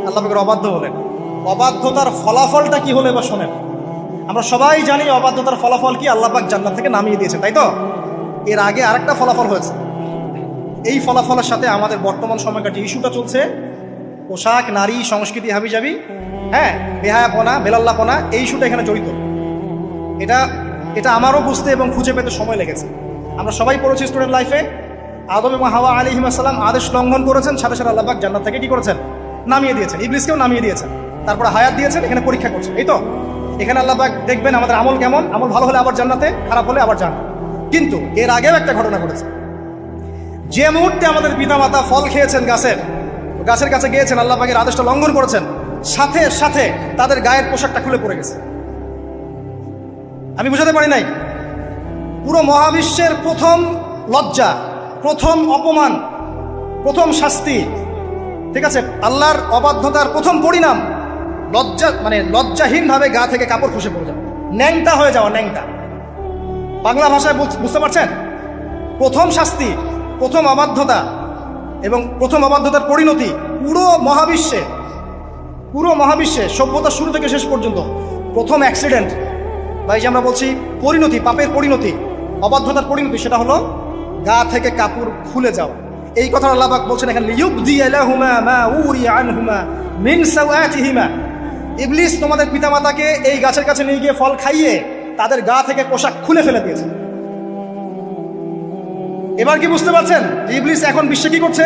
আল্লাহ পাকের অবাধ্য হলেন। অবাধ্যতার ফলাফলটা কি হলো এবার শোনেন। আমরা সবাই জানি অবাধ্যতার ফলাফল কি, আল্লাহ পাক জান্নাত থেকে নামিয়ে দিয়েছেন, তাই তো? এর আগে আরেকটা ফলাফল হয়েছে। এই ফলাফলের সাথে আমাদের বর্তমান সময়কার যে ইস্যুটা চলছে, পোশাক, নারী, সংস্কৃতি, হাবিজাবি, হ্যাঁ, বেহায়াপনা, বেলাল্লাপনা, এই ইস্যুটা এখানে জড়িত। এটা আমারও বুঝতে এবং খুঁজে পেতে সময় লেগেছে। আমরা সবাই পড়েছি স্টুডেন্ট লাইফে, আদম এবং হাওয়া আলাইহিস সালাম আদেশ লঙ্ঘন করেছেন, সাথে সাথে আল্লাহ পাক জান্নাত থেকে কি করেছেন? নামিয়ে দিয়েছেন। ইবলিসকেও নামিয়ে দিয়েছেন, তারপরে হায়াত দিয়েছেন, এখানে পরীক্ষা করছেন, এই তো। এখানে আল্লাহ পাক দেখবেন আমাদের আমল কেমন, আমল ভালো হলে আবার জান্নাতে, খারাপ হলে আবার জান্নাত। কিন্তু এর আগেও একটা ঘটনা ঘটেছে। যে মুহূর্তে আমাদের পিতামাতা ফল খেয়েছেন গাছের কাছে গিয়েছেন, আল্লাহ পাকের আদেশটা লঙ্ঘন করেছেন, সাথে সাথে তাদের গায়ের পোশাকটা খুলে পড়ে গেছে। আমি বুঝাতে পারি নাই? পুরো মহাবিশ্বের প্রথম লজ্জা, প্রথম অপমান, প্রথম শাস্তি, ঠিক আছে, আল্লাহর অবাধ্যতার প্রথম পরিণাম লজ্জাহীনভাবে গা থেকে কাপড় খসে পড়ে যাওয়া, ন্যাংটা হয়ে যাওয়া। ন্যাংটা বাংলা ভাষায় বুঝতে পারছেন? প্রথম শাস্তি, প্রথম অবাধ্যতা এবং প্রথম অবাধ্যতার পরিণতি পুরো মহাবিশ্বে সভ্যতার শুরু থেকে শেষ পর্যন্ত প্রথম অ্যাক্সিডেন্ট, বা এই যে আমরা বলছি পরিণতি, পাপের পরিণতি, অবাধ্যতার পরিণতি, সেটা হলো গা থেকে কাপড় খুলে যাওয়া। এই কথা আল্লাহ পাক বলছেন এখানে, লিইউবদিয়া লাহুমা মা উরিয়া আনহুমা মিন সাওআতিহিমা। ইবলিস তোমাদের পিতামাতাকে এই গাছের কাছে নিয়ে গিয়ে ফল খাইয়ে তাদের গা থেকে পোশাক খুলে ফেলে দিয়েছে। এবার কি বুঝতে পারছেন ইবলিস এখন বিশ্বে কি করছে?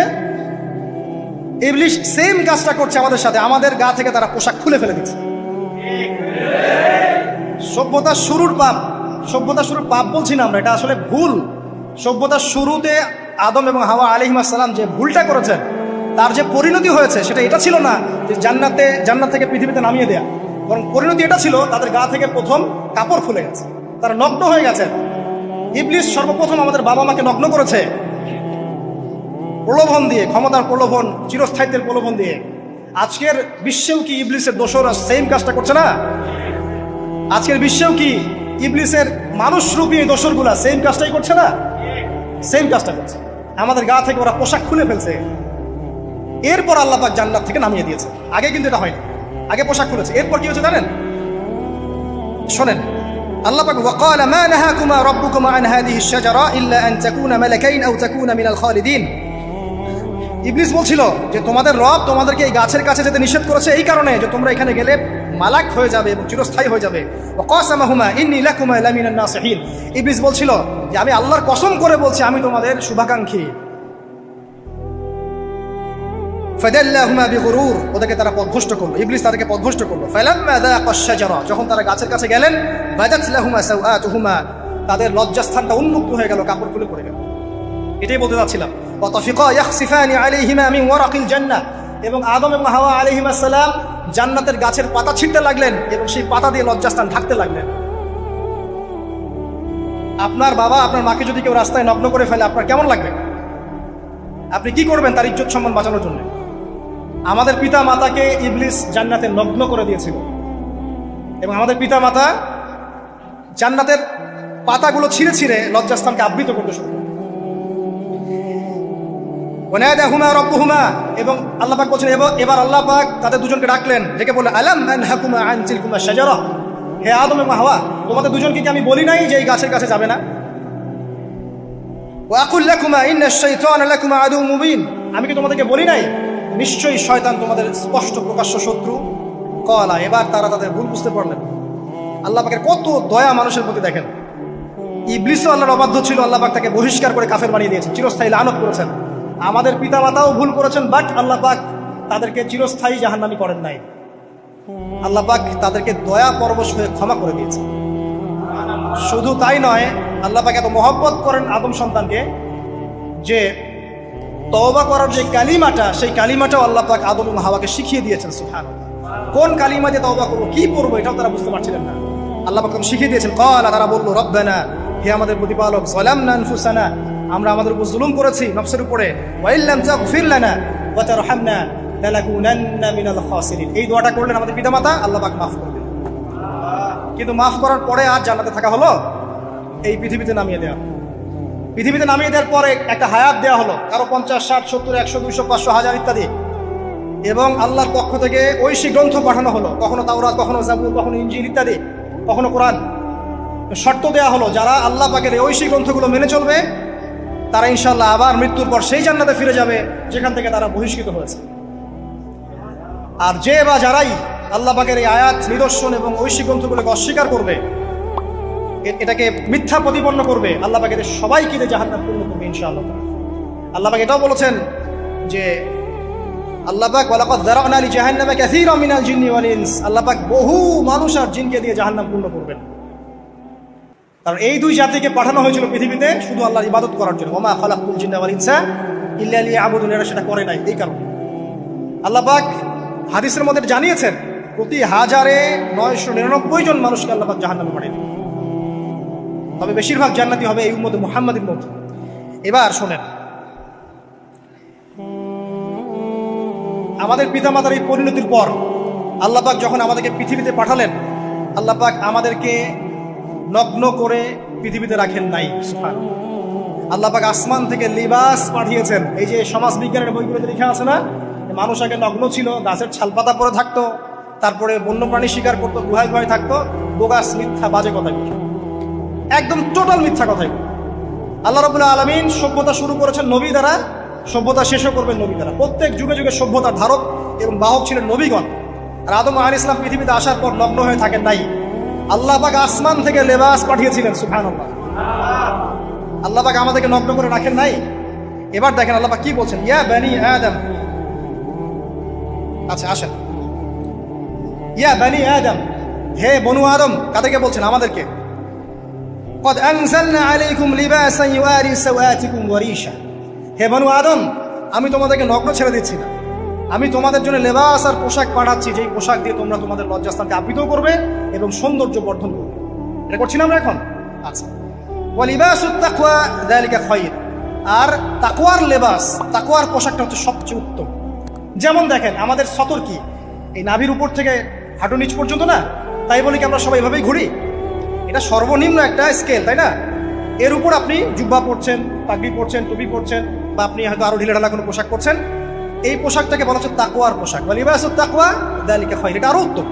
ইবলিস সেম কাজটা করছে আমাদের সাথে, আমাদের গা থেকে তারা পোশাক খুলে ফেলে দিচ্ছে। সভ্যতার শুরুর পাপ বলছি না আমরা, এটা আসলে ভুল। সভ্যতার শুরুতে আদম এবং হাওয়া আলাইহিস সালাম যে ভুলটা করেছেন, তার যে পরিণতি হয়েছে সেটা এটা ছিল না যে জান্নাত থেকে পৃথিবীতে নামিয়ে দেয়া, বরং পরিণতি এটা ছিল তাদের গা থেকে প্রথম কাপড় খুলে গেছে, তারা নগ্ন হয়ে গেছেন। ইবলিস সর্বপ্রথম আমাদের বাবা মাকে নগ্ন করেছে প্রলোভন দিয়ে, ক্ষমতার প্রলোভন, চিরস্থায়িত্বের প্রলোভন দিয়ে। আজকের বিশ্বেও কি ইবলিসের দোসররা সেম কাজটা করছে না? আজকের বিশ্বেও কি ইবলিসের মানুষরূপী দোসরগুলা সেম কাজটাই করছে না? সেম কাজটা করছে। আমাদের গা থেকে ওরা পোশাক খুলে ফেলছে, এরপর আল্লাহ পাক জান্নাত থেকে নামিয়ে দিয়েছে। আগে কিন্তু এটা হয়নি, আগে পোশাক খুলেছে। এরপর কি হচ্ছে জানেন? শোনেন, আল্লাহ পাক ওয়াকালা মা নাহাকুমা রাব্বুকুমা আন হাযিহি আশ-শাজারা ইল্লা আন তাকুনা মালাকাইন আও তাকুনা মিনাল খালিদিন। ইবলিস বলছিল যে তোমাদের রব তোমাদেরকে এই গাছের কাছে যেতে নিষেধ করেছে এই কারণে যে তোমরা এখানে গেলে মালাক হয়ে যাবে এবং চিরস্থায়ী হয়ে যাবে। ওয়াকাসামাহুমা ইন্নী লাকুমা লামিনান নাসিহিন। ইবলিস বলছিল যে আমি আল্লাহর কসম করে বলছি আমি তোমাদের শুভাকাঙ্ক্ষী। ফাদাল্লাহুমা বিগুরুর, ওদেরকে তারা পথভ্রষ্ট করলো, ইবলিস তাদেরকে পথভ্রষ্ট করলো। ফালাম্মা যাকাশ শাজারা, যখন তারা গাছের কাছে গেলেন, বাদাত লাহুমা সাওআতুহুমা, তাদের লজ্জাস্থানটা উন্মুক্ত হয়ে গেল, কাপড় খুলে পড়ে গেল। এটাই বলতে যাচ্ছিলাম। ওয়া তাফিকা ইয়াখসিফানি আলাইহিমা মিন ওয়ারাকিল জান্নাহ, এবং আদম এবং হাওয়া আলাইহিস সালাম জান্নাতের গাছের পাতা ছিঁড়তে লাগলেন এবং সেই পাতা দিয়ে লজ্জাস্থান ঢাকতে লাগলেন। আপনার বাবা আপনার মাকে যদি কেউ রাস্তায় নগ্ন করে ফেলে আপনার কেমন লাগবে? আপনি কি করবেন তার ইজ্জত সম্মান বাঁচানোর জন্য? আমাদের পিতা মাতাকে ইবলিস জান্নাতে নগ্ন করে দিয়েছিল এবং আমাদের পিতা মাতা জান্নাতের পাতাগুলো ছিঁড়ে ছিঁড়ে লজ্জাস্থানকে আবৃত করতে শুরু করে। ওয়ানাদাহুমা রাব্বুহুমা, এবং আল্লাহ পাক বলছেন এবার আল্লাহ পাক তাদের দুজনকে ডাকলেন, ডেকে বললেন আলাম আনহাকুমা আন তিলকুমা শাজারা, হে আদম এবং হাওয়া, তোমাদের দুজনকে কি আমি বলি নাই যে এই গাছের কাছে যাবে না? ওয়া আকুল লাকুমা ইন্নাশ শাইতানা লাকুমা আদুউম মুবিন, আমি কি তোমাদেরকে বলি নাই নিশ্চয়ই শয়তান তোমাদের স্পষ্ট প্রকাশ্য শত্রু? কলা, এবার তারা তাদের ভুল বুঝতে পারলেন। আল্লাহ পাকের কত দয়া মানুষের প্রতি দেখেন। ইবলিসও আল্লাহর অবাধ্য ছিল, আল্লাহ পাক তাকে বহিষ্কার করে কাফের বানিয়ে দিয়েছেন, চিরস্থায়ী লানত করেছেন। আমাদের পিতামাতাও ভুল করেছেন, বাট আল্লাহ পাক তাদেরকে চিরস্থায়ী জাহান্নামী করেন নাই। আল্লাহ পাক তাদেরকে দয়া পরবশ হয়ে ক্ষমা করে দিয়েছেন। শুধু তাই নয়, আল্লাহ পাক এত মহব্বত করেন আদম সন্তানকে যে তওবা করার যে কালিমাটা, সেই কালিমাটাও আল্লাহ পাক আদম এবং হাওয়াকে শিখিয়ে দিয়েছেন। সুবহানাল্লাহ। কোন কালিমা দিয়ে তওবা করবো, কি পড়বো, এটাও তারা বুঝতে পারছিলেন না। আল্লাহ পাক শিখিয়ে দিয়েছেন, ক্বালা, তারা বলল, রব্বানা, হে আমাদের প্রতিপালক, যালামনা আনফুসানা, আমরা আমাদের উপর জুলুম করেছি, নফসের উপরে, ওয়া ইল্লাম তাগফির লানা ওয়া তারহামনা লানাকুনান্না মিনাল খাসিরিন। এই দোয়াটা করলেন আমাদের পিতামাতা, আল্লাহ পাক মাফ করবেন। কিন্তু মাফ করার পরে আর জান্নাতে থাকা হলো? এই পৃথিবীতে নামিয়ে দেওয়া। পৃথিবীতে নামিয়ে দেওয়ার পরে একটা হায়াত দেওয়া হলো, কারো 50, 60, 70, 100, 200, 500, 1000 ইত্যাদি। এবং আল্লাহর পক্ষ থেকে ঐশী গ্রন্থ পাঠানো হলো, কখনো তাওরাত, কখনো জাবুর, কখনো ইনজিল ইত্যাদি, কখনো কোরআন। শর্ত দেওয়া হলো, যারা আল্লাহ পাকের এই ঐশী গ্রন্থগুলো মেনে চলবে তারা ইনশাআল্লাহ আবার মৃত্যুর পর সেই জান্নাতে ফিরে যাবে যেখান থেকে তারা বহিষ্কৃত হয়েছে। আর যে বা যারাই আল্লাহ পাকের এই আয়াত, নিদর্শন এবং ঐশী গ্রন্থগুলোকে অস্বীকার করবে, এটাকে মিথ্যা প্রতিপন্ন করবে, আল্লাহ পাক এদের সবাইকে জাহান্নাম পূর্ণ করবে ইনশাআল্লাহ। আল্লাহ পাক এটাও বলেছেন যে আল্লাহ পাক ওয়ালাকাদ যারানা লি জাহান্নামা কাসীরাম মিনাল জিন্নি ওয়াল ইনস, আল্লাহ পাক বহু মানুষ আর জিনকে দিয়ে জাহান্নাম পূর্ণ করবেন। কারণ এই দুই জাতিকে পাঠানো হয়েছিল পৃথিবীতে শুধু আল্লাহর ইবাদত করার জন্য। ওমা খালাকতুল জিন্না ওয়াল ইনসা ইল্লা লিয়াবুদুন, এরা সেটা করে নাই। এই কারণে আল্লাহ পাক হাদিসের মধ্যে জানিয়েছেন প্রতি 1099 জন মানুষকে আল্লাহ পাক জাহান্নামে পাঠিয়ে দেবেন। তবে বেশিরভাগ জান্নাতি হবে এই উম্মতে মুহাম্মাদের মধ্যে। এবার শোনেন, আমাদের পিতামাতার এই পরিণতির পর আল্লাহ পাক যখন আমাদেরকে পৃথিবীতে পাঠালেন, আল্লাহ পাক আমাদেরকে নগ্ন করে পৃথিবীতে রাখেন নাই। সুবহানাল্লাহ। আল্লাহ পাক আসমান থেকে লিবাস পাঠিয়েছেন। এই যে সমাজ বিজ্ঞানের বইগুলোতে লেখা আছে না, মানুষ আগে নগ্ন ছিল, গাছের ছালপাতা পরে থাকতো, তারপরে বন্যপ্রাণী শিকার করতো, গুহায় গুহায় থাকতো। বোগাস, মিথ্যা, বাজে কথা, একদম টোটাল মিথ্যা কথাই। আল্লাহ রাব্বুল আলামিন সভ্যতা শুরু করেছেন নবী দ্বারা, সভ্যতা শেষও করবেন নবী দ্বারা। প্রত্যেক যুগে যুগে সভ্যতার ধারক এবং বাহক ছিলেন নবীগণ। আর আদম আলাইহিস সালাম পৃথিবীতে আসার পর নগ্ন হয়ে থাকেন নাই। আল্লাহ পাক আসমান থেকে লেবাস পাঠিয়েছিলেন। সুবহানাল্লাহ। আল্লাহ পাক আমাদেরকে নগ্ন করে রাখেন নাই। এবার দেখেন আল্লাহ পাক কি বলছেন, ইয়া বানি আদম। আচ্ছা আসেন, ইয়া বানি আদম, হে বনু আদম। কাদেরকে বলছেন? আমাদেরকে। قد أنزلنا عليكم لباسا يواري سوآتكم وريشا, হে বনু আদম, আমি তোমাদেরকে নগ্ন ছেড়ে দিচ্ছি না, আমি তোমাদের জন্য লেবাস আর পোশাক পাঠাচ্ছি, যেই পোশাক দিয়ে তোমরা তোমাদের লজ্জাস্থানকে আবৃত করবে এবং সৌন্দর্য বর্ধন করবে। এটা করছি না আমরা এখন? আচ্ছা, ওয়া লিবাসুত তাকওয়া যালিকা খায়র, আর তাকওয়ার লেবাস, তাকওয়ার পোশাকটা হচ্ছে সবচেয়ে উত্তম। যেমন দেখেন আমাদের সতর কি এই নাভির উপর থেকে হাঁটু নিচ পর্যন্ত না, তাই বলি কি আমরা সবাই এভাবেই ঘুরি? এটা সর্বনিম্ন একটা স্কেল, তাই না? এর উপর আপনি জুব্বা পরছেন, পাগড়ি পরছেন, টুপি পরছেন, বা আপনি হয়তো আরো ঢিলেঢালা কোনো পোশাক পরছেন। এই পোশাকটাকে বলা হচ্ছে তাকওয়ার পোশাক, বা লিবাসুত তাকওয়া যালিকা খায়র। এটা আরো উত্তম।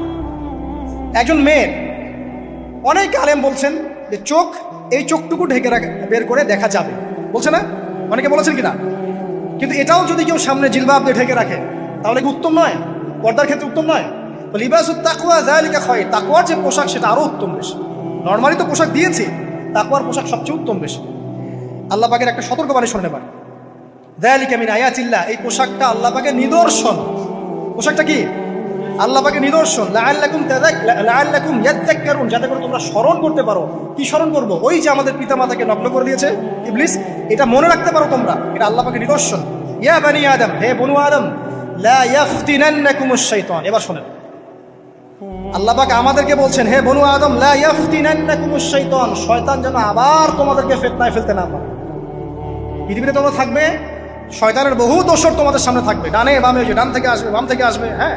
একজন মেয়ের, অনেক আলেম বলছেন যে চোখ, এই চোখটুকু ঢেকে বের করে দেখা যাবে, বলছে না? অনেকে বলেছেন কিনা? কিন্তু এটাও যদি কেউ সামনে জিলবাব দিয়ে ঢেকে রাখে তাহলে কি উত্তম নয়? পর্দার ক্ষেত্রে উত্তম নয়? লিবাসুত তাকওয়া যালিকা খায়র, তাকওয়ার যে পোশাক সেটা আরো উত্তম বেশি। নর্মালি তো পোশাক দিয়েছি, তাকওয়ার পোশাক সবচেয়ে উত্তম বেশি। আল্লাহ পাকের একটা সতর্কবাণী শুনে নেবার, যালিকা মিন আয়াতিল্লাহ, এই পোশাকটা আল্লাহ পাকের নিদর্শন। পোশাকটা কি? আল্লাহ পাকের নিদর্শন। লাআল্লাকুম ইয়াযাক্কারুন, যাতে করে তোমরা স্মরণ করতে পারো। কি স্মরণ করবো? ওই যে আমাদের পিতামাতাকে নগ্ন করে দিয়েছে ইবলিস, এটা মনে রাখতে পারো তোমরা, এটা আল্লাহ পাকের নিদর্শন। ইয়া বানি আদম, হে বনু আদম, লা ইয়াফতিনান্নাকুমুশ শাইতান। এবার শোনেন, আল্লাহ পাক আমাদেরকে বলছেন, হে বনু আদম, লা ইয়াফতিনান্নাকুমুশ শাইতান, শয়তান যেন আবার তোমাদেরকে ফিতনায় ফেলতে না পারে। পৃথিবীতে তোমরা থাকবে, শয়তানের বহু দোসর তোমাদের সামনে থাকবে, ডানে বামে, যে ডান থেকে আসবে, বাম থেকে আসবে, হ্যাঁ,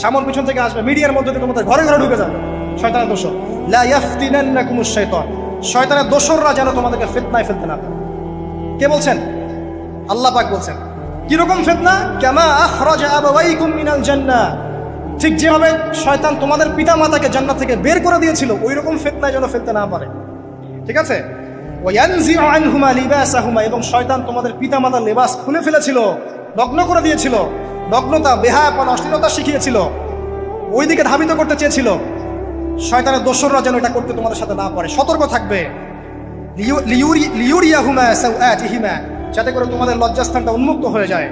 সামন পিছন থেকে আসবে, মিডিয়ার মধ্যে দিয়ে তোমাদের ঘরে ঘরে ঢুকে যাবে শয়তানের দোসর। লা ইয়াফতিনান্নাকুমুশ শাইতান, শয়তানের দোসররা যেন তোমাদেরকে ফিতনায় ফেলতে না পারে। কে বলছেন? আল্লাহ পাক বলছেন। কিরকম ফিতনা? কামা আখরাজা আবাওয়াইকুম মিনাল জান্নাহ, ঠিক যেভাবে শয়তান তোমাদের পিতা মাতাকে জান্নাত থেকে বের করে দিয়েছিল, ওই রকম ফিতনায় যেন ফেলতে না পারে। ঠিক আছে? ওয়ায়ানজিউ আনহুমা লিবাসাহুমা, এবং শয়তান তোমাদের পিতা মাতার লেবাস খুলে ফেলেছিল, নগ্ন করে দিয়েছিল, নগ্নতা, বেহায়াপনা, অশ্লীলতা শিখিয়েছিল, ওইদিকে ধাবিত করতে চেয়েছিল। শয়তানের দোসররা যেন এটা করতে তোমাদের সাথে না পারে, সতর্ক থাকবে। লিউরিয়াহুমা সাওআতিহিমা, যাতে করে তোমাদের লজ্জাস্থানটা উন্মুক্ত হয়ে যায়।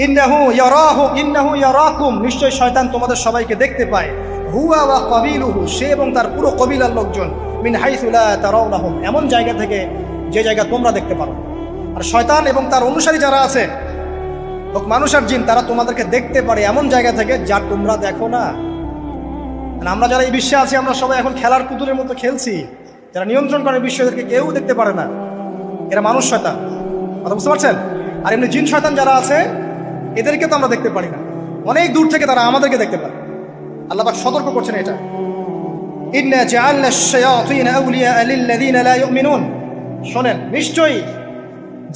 ইন্নাহু ইয়ারাকুম, নিশ্চয় শয়তান তোমাদের সবাইকে দেখতে পায়। হুয়া ওয়া কাবিলুহু, সে এবং তার পুরো কবিলার লোকজন, মিন হাইসু লা তারাউনাহুম, এমন জায়গা থেকে যে জায়গা তোমরা দেখতে পারো। আর শয়তান এবং তার অনুসারী যারা আছে, মানুষ আর জিন, তারা তোমাদেরকে দেখতে পারে এমন জায়গা থেকে যা তোমরা দেখো না। আমরা যারা এই বিশ্বে আছি আমরা সবাই এখন খেলার পুতুলের মতো খেলছি। যারা নিয়ন্ত্রণ করে বিশ্ব, এদেরকে কেউ দেখতে পারে না, এরা মানুষ শয়তান। কথা বুঝতে পারছেন? আর এমনি জিন শয়তান যারা আছে এদেরকে তো আমরা দেখতে পারি না, অনেক দূর থেকে তারা আমাদেরকে দেখতে পারে। আল্লাহ পাক সতর্ক করছেন এটা, ইন্না জাআলনা আশ-শায়াতিন আউলিয়া লিল্লাযিনা লা ইউমিনুন। শোনেন, নিশ্চয়ই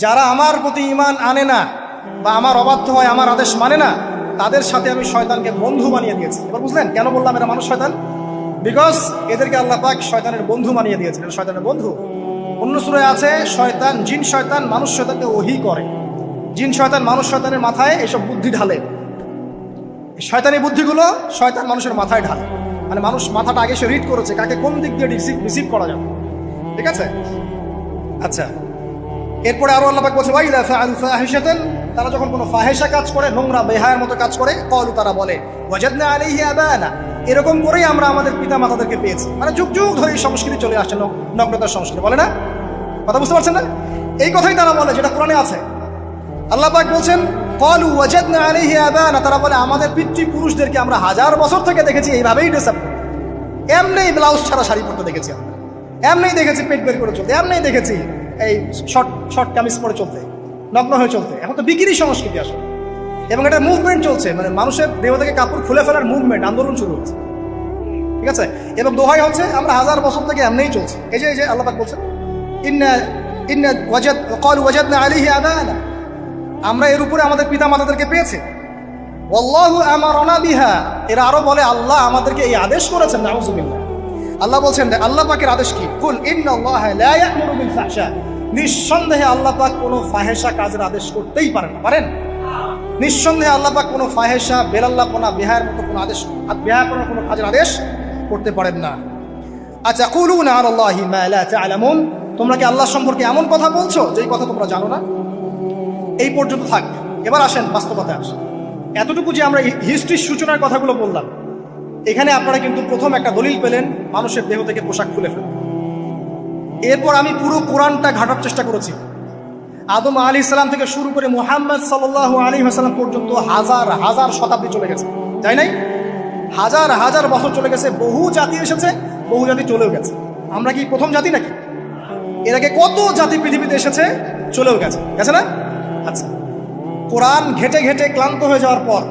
যারা আমার প্রতি ঈমান আনে না বা আমার অবাধ্য হয়, আমার আদেশ মানে না, তাদের সাথে আমি শয়তানকে বন্ধু বানিয়ে দিয়েছি। এবার বুঝলেন কেন বললাম এরা মানুষ শয়তান? বিকজ এদেরকে আল্লাহ পাক শয়তানের বন্ধু বানিয়ে দিয়েছেন। এটা শয়তানের বন্ধু। অন্য সূরায় আছে শয়তান, জিন শয়তান মানুষ শয়তানকে ওহী করে। জিন শয়তান মানুষ শয়তানের মাথায় এসব বুদ্ধি ঢালে। শয়তানি বুদ্ধিগুলো শয়তান মানুষের মাথায় ঢালে, মানে মানুষ মাথাটা আগে সে রিড করেছে কাকে কোন দিক দিয়ে রিসিভ করা যাবে। ঠিক আছে? আচ্ছা, এরপরে আরো আল্লাহ পাক বলছে ওয়াইদা ফাআলু ফাহিশাতান, তারা যখন কোনো ফাহেসা কাজ করে, নোংরা বেহায়ার মতো কাজ করে, ক্বালু, তারা বলে ওয়াজাদনা আলাইহি আবানা, এরকম করেই আমরা আমাদের পিতা মাতাদেরকে পেয়েছি। মানে যুগ যুগ ধরে এই সংস্কৃতি চলে আসছে, নগ্নতার সংস্কৃতি, বলে না? কথা বুঝতে পারছেন না? এই কথাই তারা বলে যেটা কোরআনে আছে। আল্লাহ পাক বলছেন ক্বালু ওয়াজাদনা আলাইহি আবানা, তারা বলে আমাদের পিতৃপুরুষদেরকে আমরা হাজার বছর থেকে দেখেছি এইভাবেই ড্রেস আপ করতে, এমনিই ব্লাউজ ছাড়া শাড়ি পরতে দেখেছি আমরা, এমনিই দেখেছি পেট বের করে চলতে, এমনিই দেখেছি এই শর্ট কামিজ পরে চলতে, নগ্ন হয়ে চলতে। এখন তো বিকিনি সংস্কৃতি আসলে, এবং এটা মুভমেন্ট চলছে, মানে মানুষের দেহ থেকে কাপড় খুলে ফেলার মুভমেন্ট, আন্দোলন শুরু হচ্ছে। ঠিক আছে? এবং দোহাই হচ্ছে আমরা হাজার বছর থেকে এমনিই চলছে। এই যে আল্লাহ পাক বলছেন ক্বালু ওয়াজাদনা আলাইহি আবানা, আমরা এর উপরে আমাদের পিতা মাতাদেরকে পেয়েছি। ওয়াল্লাহু আমারানা বিহা, এরা আরো বলে আল্লাহ আমাদেরকে এই আদেশ করেছেন। নাউযুবিল্লাহ। আল্লাহ বলছেন আল্লাহ পাকের আদেশ কি? কুল ইন্নাল্লাহা লা ইয়া'মুরু বিল ফাহশা, নিঃসন্দেহে আল্লাহ পাক কোনো ফাহেসা কাজের আদেশ করতেই পারেন না। পারেন? নিঃসন্দেহে আল্লাহ পাক কোনো ফাহেসা, বেলাল্লাপনা, বেহায়ার মতো কোনো আদেশ, বেহায়াপনার কোনো কাজের আদেশ করতে পারেন না। আতাকুলুনা আলাল্লাহি মা লা তা'লামুন, তোমরা কি আল্লাহ সম্পর্কে এমন কথা বলছো যেই কথা তোমরা জানো না? এই পর্যন্ত থাক। এবার আসেন বাস্তবতায় আসেন। এতটুকু যে আমরা হিস্ট্রির সূচনার কথাগুলো বললাম, এখানে আপনারা কিন্তু প্রথম একটা দলিল পেলেন মানুষের দেহ থেকে পোশাক খুলে ফেলে। এরপর আমি পুরো কোরআনটা ঘাটার চেষ্টা করেছি। আদম আলাইহিস সালাম থেকে শুরু করে মুহাম্মদ সাল্লাল্লাহু আলাইহি ওয়াসাল্লাম পর্যন্ত হাজার হাজার শতাব্দী চলে গেছে, তাই নাই? হাজার হাজার বছর চলে গেছে, বহু জাতি এসেছে, বহু জাতি চলেও গেছে। আমরা কি প্রথম জাতি নাকি? এর আগে কত জাতি পৃথিবীতে এসেছে, চলেও গেছে, গেছে না? আচ্ছা, কোরআন ঘেটে ঘেটে ক্লান্ত হয়ে যাওয়ার পর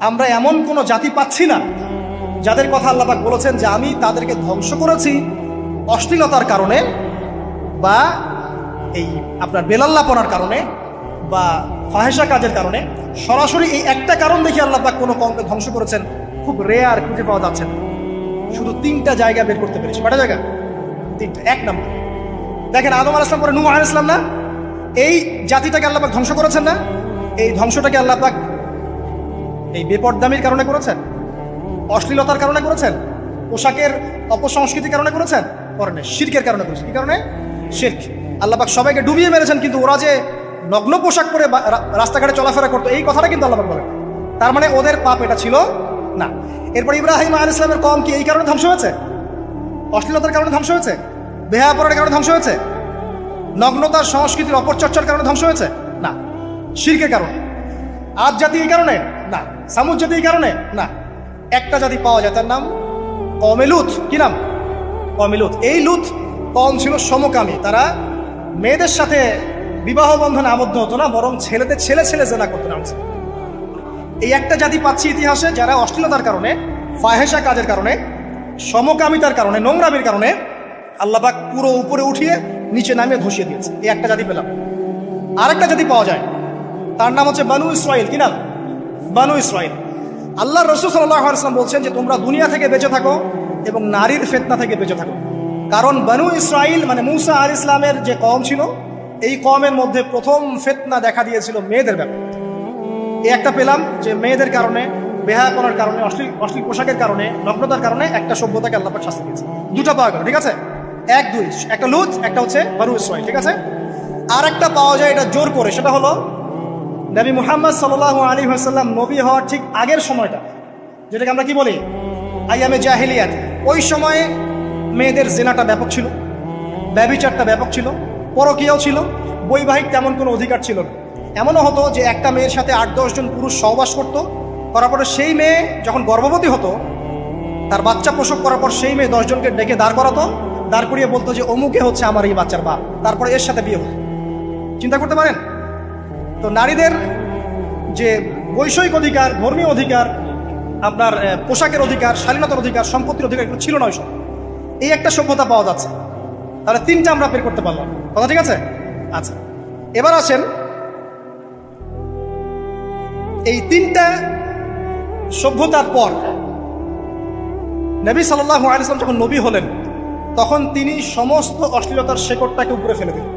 আমরা এমন কোনো জাতি পাচ্ছি না যাদের কথা আল্লাহ পাক বলেছেন যে আমি তাদেরকে ধ্বংস করেছি অশ্লীলতার কারণে, বা এই আপনার বেলাল্লাপনার কারণে, বা ফাহেসা কাজের কারণে। সরাসরি এই একটা কারণ দেখে আল্লাহ পাক কোনো কওমকে ধ্বংস করেছেন খুব রেয়ার, খুঁজে পাওয়া যাচ্ছে না। শুধু 3টা জায়গা বের করতে পেরেছি। কয়টা জায়গা? 3টা। 1 নম্বর দেখেন, আদম আলাইহিস সালাম পরে নূহ আলাইহিস সালাম না, এই জাতিটাকে আল্লাহ পাক ধ্বংস করেছেন না? এই ধ্বংসটাকে আল্লাহ পাক এই বেপরদামির কারণে করেছেন, অশ্লীলতার কারণে করেছেন, পোশাকের অপসংস্কৃতির কারণে করেছেন, করেন শিরকের কারণে করেছেন। কি কারণে? শিরক। আল্লাহ পাক সবাইকে ডুবিয়ে মেরেছেন, কিন্তু ওরা যে নগ্ন পোশাক পরে রাস্তাঘাটে চলাফেরা করতো, এই কথাটা কিন্তু আল্লাহ পাক বলেন। তার মানে ওদের পাপ এটা ছিল না। এরপর ইব্রাহিম আলাইহিস সালামের কওম কি এই কারণে ধ্বংস হয়েছে? অশ্লীলতার কারণে ধ্বংস হয়েছে? বেহায়াপনার কারণে ধ্বংস হয়েছে? নগ্নতার সংস্কৃতির অপচর্চার কারণে ধ্বংস হয়েছে? না, শিরকের কারণে। আদ জাতি এই কারণে? না। সামুদ জাতি এই কারণে? না। একটা জাতি পাওয়া যায়, তার নাম কওমে লূত। কি নাম? কওমে লূত। এই লূত কওম ছিল সমকামী, তারা মেয়েদের সাথে বিবাহ বন্ধনে আবদ্ধ হতো না, বরং ছেলেদের ছেলে ছেলে জেনা করতো না। এই একটা জাতি পাচ্ছি ইতিহাসে যারা অশ্লীলতার কারণে, ফাহেসা কাজের কারণে, সমকামিতার কারণে, নোংরামির কারণে আল্লাহ পাক পুরো উপরে উঠিয়ে নিচে নামিয়ে ধসিয়ে দিয়েছে। এই একটা জাতি পেলাম। আরেকটা জাতি পাওয়া যায়, তার নাম হচ্ছে বানু ইসরাইল। কি নাম? বানু ইসরাইল। আল্লাহ রাসূল সাল্লাল্লাহু আলাইহি ওয়াসাল্লাম বলছেন যে তোমরা দুনিয়া থেকে বেঁচে থাকো এবং নারীর ফিতনা থেকে বেঁচে থাকো। কারণ বানু ইসরাইল মানে মূসা আলাইহিস সালামের যে কওম ছিল, এই কওমের মধ্যে প্রথম ফিতনা দেখা দিয়েছিল মেয়েদের ব্যাপারে। এই একটা পেলাম যে মেয়েদের কারণে, বেহায়াপনার কারণে, অশ্লীল পোশাকের কারণে, নগ্নতার কারণে একটা সভ্যতাকে আল্লাহ পাক শাস্তি দিয়েছে। 2টা পাওয়া গেল। ঠিক আছে? 1, 2, একটা লূত, একটা হচ্ছে বানু ইসরাইল। ঠিক আছে? আর একটা পাওয়া যায় এটা জোর করে, সেটা হলো নবী মুহাম্মদ সাল্লাল্লাহু আলাইহি ওয়াসাল্লাম নবী হওয়ার ঠিক আগের সময়টা, যেটাকে আমরা কি বলি আইয়ামে জাহিলিয়াত। ওই সময়ে মেয়েদের জিনাটা ব্যাপক ছিল, ব্যভিচারটা ব্যাপক ছিল, পরকীয়াও ছিল, বৈবাহিক তেমন কোনো অধিকার ছিল না। এমনও হতো যে একটা মেয়ের সাথে 8-10 জন পুরুষ সহবাস করতো, করার পরে সেই মেয়ে যখন গর্ভবতী হতো তার বাচ্চা প্রসব করার পর সেই মেয়ে 10 জনকে ডেকে দাঁড় করাতো, দাঁড় করিয়ে বলতো যে অমুকে হচ্ছে আমার এই বাচ্চার বাপ, তারপরে এর সাথে বিয়ে হতো। চিন্তা করতে পারেন? তো নারীদের যে বৈষয়িক অধিকার, ধর্মীয় অধিকার, আপনার পোশাকের অধিকার, শালীনতার অধিকার, সম্পত্তির অধিকার এগুলো ছিল না ওই সময়। এই একটা সভ্যতা পাওয়া যাচ্ছে, তাহলে 3টা আমরা বের করতে পারলাম। কথা ঠিক আছে? আচ্ছা, এবার আসেন এই 3টা সভ্যতার পর নবী সাল্লাল্লাহু আলাইহি ওয়াসাল্লাম যখন নবী হলেন, তখন তিনি সমস্ত অশ্লীলতার শেকড়টাকে উপরে ফেলে দিলেন।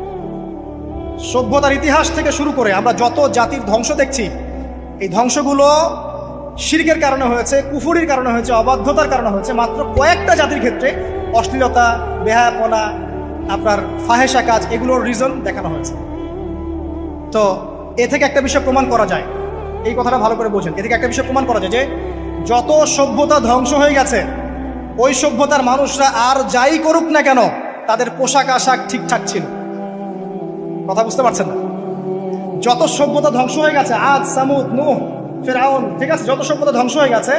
সভ্যতার ইতিহাস থেকে শুরু করে আমরা যত জাতির ধ্বংস দেখছি, এই ধ্বংসগুলো শিরকের কারণে হয়েছে, কুফরির কারণে হয়েছে, অবাধ্যতার কারণে হয়েছে। মাত্র কয়েকটা জাতির ক্ষেত্রে অশ্লীলতা, বেহায়াপনা, আপনার ফাহেসা কাজ, এগুলোর রিজন দেখানো হয়েছে। তো এ থেকে একটা বিষয় প্রমাণ করা যায়, এই কথাটা ভালো করে বোঝেন। এ থেকে একটা বিষয় প্রমাণ করা যায় যে যত সভ্যতা ধ্বংস হয়ে গেছে, ওই সভ্যতার মানুষরা আর যাই করুক না কেন, তাদের পোশাক আশাক ঠিকঠাক ছিল। কথা বুঝতে পারছেন না? যত সভ্যতা ধ্বংস হয়ে গেছে, আদ, সামুদ, নূহ, ফিরআউন, ঠিক আছে, যত সভ্যতা ধ্বংস হয়ে গেছে,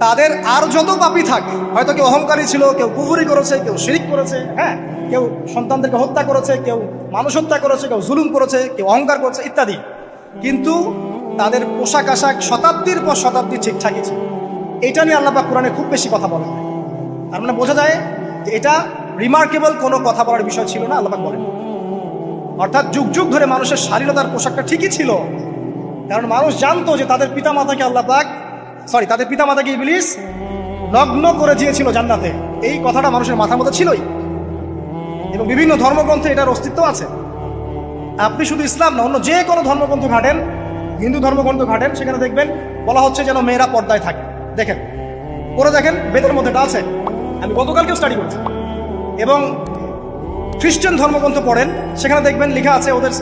তাদের আর যত পাপী থাক, হয়তো কেউ অহংকারী ছিল, কেউ কুফরি করেছে, কেউ শিরিক করেছে, হ্যাঁ, কেউ সন্তানদেরকে হত্যা করেছে, কেউ মানুষ হত্যা করেছে, কেউ জুলুম করেছে, কেউ অহংকার করেছে ইত্যাদি, কিন্তু তাদের পোশাক আশাক শতাব্দীর পর শতাব্দী ঠিকঠাকই ছিল। এটা নিয়ে আল্লাহ পাক কোরআনে খুব বেশি কথা বলেন। তার মানে বোঝা যায় যে এটা রিমার্কেবল কোনো কথা বলার বিষয় ছিল না, আল্লাহ পাক বলেন। অর্থাৎ যুগ যুগ ধরে মানুষের শালীনতার পোশাকটা ঠিকই ছিল, কারণ মানুষ জানতো যে তাদের পিতামাতাকে তাদের পিতামাতাকে ইবলিস নগ্ন করে দিয়েছিল জান্নাতে। এই কথাটা মানুষের মাথার মধ্যে ছিলই, এবং বিভিন্ন ধর্মগ্রন্থে এটার অস্তিত্ব আছে। আপনি শুধু ইসলাম না, অন্য যে কোনো ধর্মগ্রন্থ ঘাটেন, হিন্দু ধর্মগ্রন্থ ঘাটেন, সেখানে দেখবেন বলা হচ্ছে যেন মেয়েরা পর্দায় থাকে। দেখেন, পরে দেখেন, বেদের মধ্যে এটা আছে। আমি গতকালকেও স্টাডি করছি। এবং খ্রিস্টান ধর্মগ্রন্থ পড়েন, সেখানে দেখবেন লেখা আছে, ওদের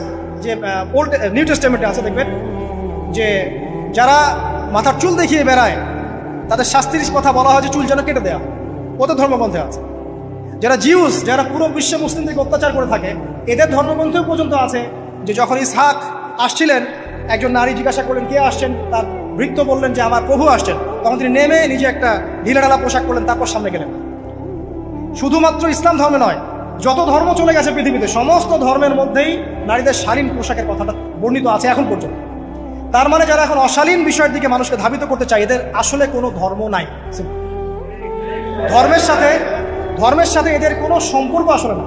যে ওল্ড নিউ টেস্টামেন্টে আছে, দেখবেন যে যারা মাথার চুল দেখিয়ে বেড়ায়, তাদের শাস্তির কথা বলা হয় যে চুল যেন কেটে দেওয়া। ওদের ধর্মগ্রন্থে আছে। যারা জিউস, যারা পুরো বিশ্বে মুসলিমদেরকে অত্যাচার করে থাকে, এদের ধর্মগ্রন্থেও পর্যন্ত আছে যে যখন ইসহাক আসছিলেন, একজন নারী জিজ্ঞাসা করলেন কে আসছেন, তার ভৃত্য বললেন যে আমার প্রভু আসছেন, তখন তিনি নেমে নিজে একটা ঢিলাঢালা পোশাক করলেন, তারপর সামনে গেলেন। শুধুমাত্র ইসলাম ধর্মে নয়, যত ধর্ম চলে গেছে পৃথিবীতে, সমস্ত ধর্মের মধ্যেই নারীদের শালীন পোশাকের কথাটা বর্ণিত আছে এখন পর্যন্ত। তার মানে যারা এখন অশালীন বিষয়ের দিকে মানুষকে ধাবিত করতে চায়, এদের আসলে কোনো ধর্ম নাই। ধর্মের সাথে এদের কোনো সম্পর্ক আসলে না।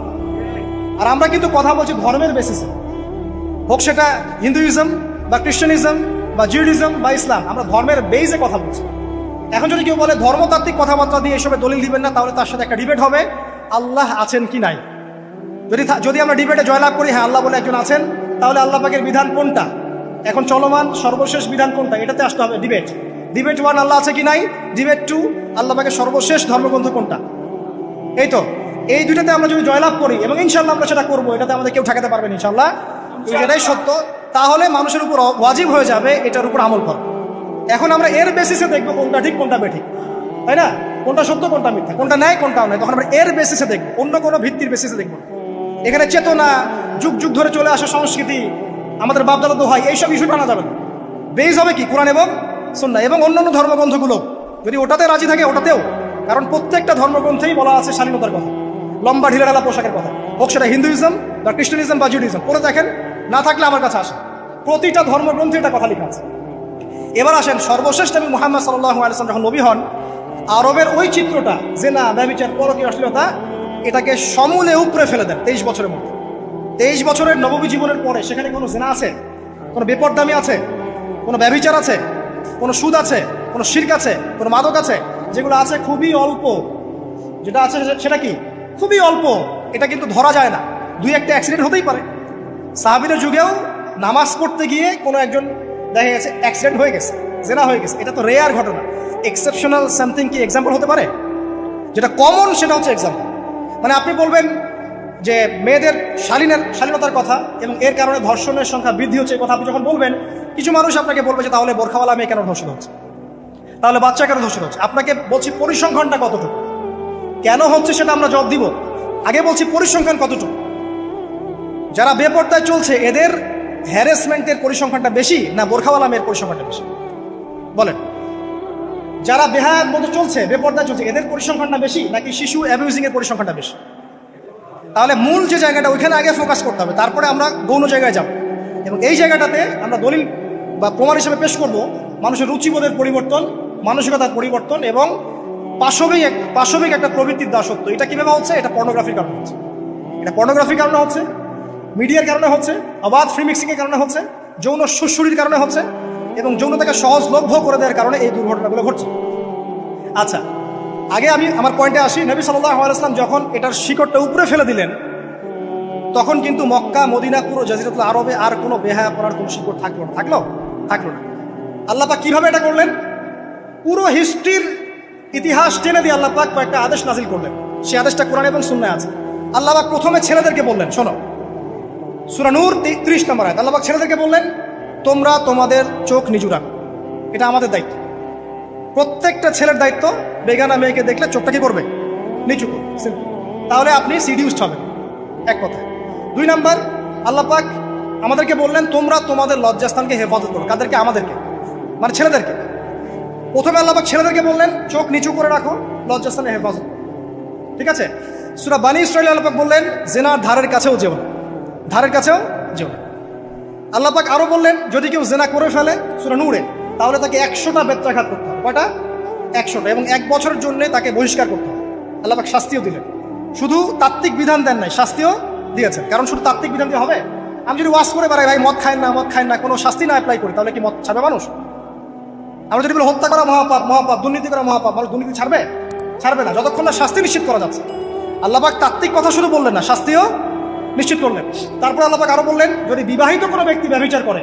আর আমরা কিন্তু কথা বলছি ধর্মের বেসিসে, হোক সেটা হিন্দুইজম বা খ্রিস্টানিজম বা জিউডিজম বা ইসলাম, আমরা ধর্মের বেইজে কথা বলছি। এখন যদি কেউ বলে ধর্মতাত্ত্বিক কথাবার্তা দিয়ে এসবের দলিল দিবেন না, তাহলে তার সাথে একটা ডিবেট হবে আল্লাহ আছেন কি নাই। যদি আমরা ডিবেটে জয়লাভ করি, হ্যাঁ আল্লাহ বলে একজন আছেন, তাহলে আল্লাহ পাকের বিধান কোনটা, এখন চলমান সর্বশেষ বিধান কোনটা, এটাতে আসতে হবে ডিবেট। ডিবেট 1 আল্লাহ আছে কি নাই, ডিবেট 2 আল্লাহ পাকের সর্বশেষ ধর্মগ্রন্থ কোনটা। এই তো, এই দুইটাতে আমরা যদি জয়লাভ করি, এবং ইনশাল্লাহ আমরা সেটা করবো, এটাতে আমাদের কেউ ঠেকাতে পারবেন ইনশাল্লাহ, এটাই সত্য, তাহলে মানুষের উপর ওয়াজিব হয়ে যাবে এটার উপর আমল করা। এখন আমরা এর বেসিসে দেখবো কোনটা ঠিক কোনটা বেঠিক, তাই না, কোনটা সত্য কোনটা মিথ্যা, কোনটা ন্যায় কোনটা অন্যায়, তখন আমরা এর বেসিসে দেখবো, অন্য কোনো ভিত্তির বেসিসে দেখবো। এখানে চেতনা, যুগ যুগ ধরে চলে আসা সংস্কৃতি, আমাদের বাপদাদা দোহাই, এইসব ইস্যু টানা যাবে না। বেস হবে কি কোরআন এবং সুন্নাহ, এবং অন্যান্য ধর্মগ্রন্থগুলো যদি ওটাতে রাজি থাকে ওটাতেও, কারণ প্রত্যেকটা ধর্মগ্রন্থেই বলা আছে শালীনতার কথা, লম্বা ঢিলাঢালা পোশাকের কথা, হোক সেটা হিন্দুইজম বা খ্রিস্টানিজম বা জুডিজম। পরে দেখেন, না থাকলে আমার কাছে আসেন, প্রতিটা ধর্মগ্রন্থে এটা কথা লেখা আছে। এবার আসেন, সর্বশেষ নবী মুহাম্মদ সাল্লাল্লাহু আলাইহি ওয়াসাল্লাম যখন নবী হন, আরবের ওই চিত্রটা, জেনা, ব্যভিচার, পরকীয়া, অশ্লীলতা, এটাকে সমূলে উপরে ফেলে দেন 23 বছরের মধ্যে। 23 বছরের নববী জীবনের পরে সেখানে কোনো জেনা আছে, কোনো বেপরদামি আছে, কোনো ব্যভিচার আছে, কোনো সুদ আছে, কোনো শিরক আছে, কোনো মাদক আছে? যেগুলো আছে খুবই অল্প, যেটা আছে সেটা কি খুবই অল্প, এটা কিন্তু ধরা যায় না। 2-1টা অ্যাক্সিডেন্ট হতেই পারে। সাহাবীদের যুগেও নামাজ পড়তে গিয়ে কোনো একজন দেখা গেছে অ্যাক্সিডেন্ট হয়ে গেছে, জেনা হয়ে গেছে, এটা তো রেয়ার ঘটনা। এক্সেপশনাল সামথিং কি এক্সাম্পল হতে পারে? যেটা কমন সেটা হচ্ছে এক্সাম্পল। মানে আপনি বলবেন যে মেয়েদের শালীনতার কথা এবং এর কারণে ধর্ষণের সংখ্যা বৃদ্ধি হচ্ছে, এই কথা আপনি যখন বলবেন, কিছু মানুষ আপনাকে বলবে যে তাহলে বোরখাওয়ালা মেয়ে কেন ধর্ষণ হচ্ছে, তাহলে বাচ্চা কেন ধর্ষণ হচ্ছে। আপনাকে বলছি পরিসংখ্যানটা কতটুকু, কেন হচ্ছে সেটা আমরা জবাব দিব। আগে বলছি পরিসংখ্যান কতটুকু। যারা বেপর্দায় চলছে এদের হ্যারাসমেন্টের পরিসংখ্যানটা বেশি না বোরখাওয়ালা মেয়ের পরিসংখ্যানটা বেশি? বলেন। যারা বেহায়ার মতো চলছে, বেপর্দায় চলছে, এদের পরিসংখ্যানটা বেশি নাকি শিশু অ্যাবিউজিং এর পরিসংখ্যানটা বেশি? তাহলে মূল যে জায়গাটা ওইখানে আগে ফোকাস করতে হবে, তারপরে আমরা গৌণ জায়গায় যাব। এবং এই জায়গাটাতে আমরা দলিল বা প্রমাণ হিসেবে পেশ করব মানুষের রুচিবোধের পরিবর্তন, মানসিকতার পরিবর্তন এবং পাশবিক একটা প্রবৃত্তির দাসত্ব। এটা কিভাবে হচ্ছে? এটা পর্নোগ্রাফির কারণে হচ্ছে, এটা পর্নোগ্রাফির কারণে হচ্ছে, মিডিয়ার কারণে হচ্ছে, অবাধ ফ্রি মিক্সিংয়ের কারণে হচ্ছে, যৌন সুশ্রুরির কারণে হচ্ছে এবং যৌনতাকে সহজলভ্য করে দেওয়ার কারণে এই দুর্ঘটনাগুলো ঘটছে। আচ্ছা, আগে আমি আমার পয়েন্টে আসি। নবী সাল্লাল্লাহু আলাইহি ওয়াসাল্লাম যখন এটার শিকড়টা উপরে ফেলে দিলেন, তখন কিন্তু মক্কা, মদিনা, পুরো জাজিরাতুল আরবে আর কোনো বেহায়াপনার কোনো শিকড় থাকলো না। আল্লাহ পাক কিভাবে এটা করলেন? পুরো হিস্ট্রির ইতিহাস টেনে দিয়ে আল্লাহ পাক কয়েকটা আদেশ নাজিল করলেন। সেই আদেশটা কোরআন এবং সুন্নাহে আছে। আল্লাহ পাক প্রথমে ছেলেদেরকে বললেন, শোনো, সূরা নূর 30 নম্বর আয়াত। আল্লাহ পাক ছেলেদেরকে বললেন, তোমরা তোমাদের চোখ নিচু রাখো। এটা আমাদের দায়িত্ব, প্রত্যেকটা ছেলের দায়িত্ব। বেগানা মেয়েকে দেখলে চোখটা কি করবে? নিচু করবে। তাহলে আপনি সিডিউসড হবেন, এক কথা। 2 নাম্বার, আল্লাহ পাক আমাদেরকে বললেন, তোমরা তোমাদের লজ্জাস্থানকে হেফাজত করো। কাদেরকে? আমাদেরকে, মানে ছেলেদেরকে। প্রথমে আল্লাহ পাক ছেলেদেরকে বললেন, চোখ নিচু করে রাখো, লজ্জাস্থানে হেফাজত করো। ঠিক আছে? সূরা বানী ইসরাঈল আল্লাহ পাক বললেন, জেনার ধারের কাছেও যেও না, ধারের কাছেও যেও না। আল্লাহ পাক আরো বললেন, যদি কেউ জেনা করে ফেলে, সূরা নূরে, তাহলে তাকে 100টা বেত্রাঘাত করতে হবে। কয়টা? 100টা। এবং 1 বছরের জন্য তাকে বহিষ্কার করতে হবে। আল্লাহ পাক শাস্তিও দিলেন, শুধু তাত্ত্বিক বিধান দেন নাই, শাস্তিও দিয়েছেন। কারণ শুধু তাত্ত্বিক বিধান দিয়ে হবে? আমি যদি ওয়াজ করে বেড়াই, ভাই মদ খায় না, কোনো শাস্তি না অ্যাপ্লাই করি, তাহলে কি মদ ছাড়বে মানুষ? আমরা যদি বলি হত্যা করা মহাপাপ, দুর্নীতি করা মহাপাপ, মানুষ দুর্নীতি ছাড়বে না যতক্ষণ না শাস্তি নিশ্চিত করা যাচ্ছে। আল্লাহ পাক তাত্ত্বিক কথা শুধু বললেন না, শাস্তিও নিশ্চিত করলেন। তারপর আল্লাহ পাক আরো বললেন, যদি বিবাহিত কোনো ব্যক্তি ব্যভিচার করে,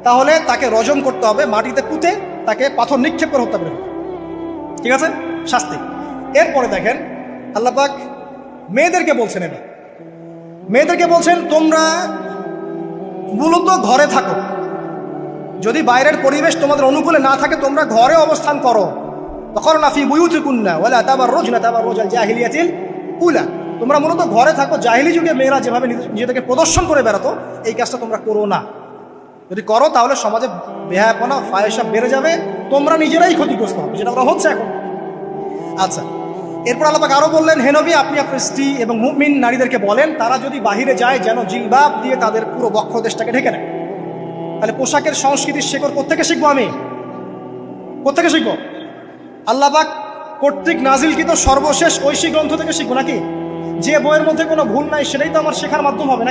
তাহলে তাকে রজম করতে হবে, মাটিতে পুঁতে তাকে পাথর নিক্ষেপ করে হত্যা করে। ঠিক আছে? শাস্তি। এরপরে দেখেন আল্লাহ পাক মেয়েদেরকে বলছেন, এবার মেয়েদেরকে বলছেন, তোমরা মূলত ঘরে থাকো। যদি বাইরের পরিবেশ তোমাদের অনুকূলে না থাকে, তোমরা ঘরে অবস্থান করো। ওয়াকরনা ফি বুয়ুতিকুন্না ওয়ালা তাবাররুজনা তাবাররুজাল জাহিলিয়াতিল উলা। তোমরা মূলত ঘরে থাকো। জাহিলি যুগে মেয়েরা যেভাবে নিজেদেরকে প্রদর্শন করে বেড়াতো, এই কাজটা তোমরা করো না। যদি করো তাহলে সমাজে বেহায়াপনা, ফায়সা বেড়ে যাবে, তোমরা নিজেরাই ক্ষতিগ্রস্ত হবে, যেটা ওরা হচ্ছে এখন। আচ্ছা, এরপর আল্লাহ পাক আরো বললেন, হে নবী, আপনি আপনার স্ত্রী এবং মুমিন নারীদেরকে বলেন, তারা যদি বাহিরে যায় যেন জিলবাব দিয়ে তাদের পুরো বক্ষদেশটাকে ঢেকে নেয়। তাহলে পোশাকের সংস্কৃতির শেকড় কোত্থেকে শিখবো? আমি কোত্থেকে শিখবো? আল্লাহ পাক কর্তৃক নাজিলকৃত সর্বশেষ ঐশী গ্রন্থ থেকে শিখবো নাকি? যে বইয়ের মধ্যে কোনো ভুল নাই সেটাই তো আমার শেখার মাধ্যম হবে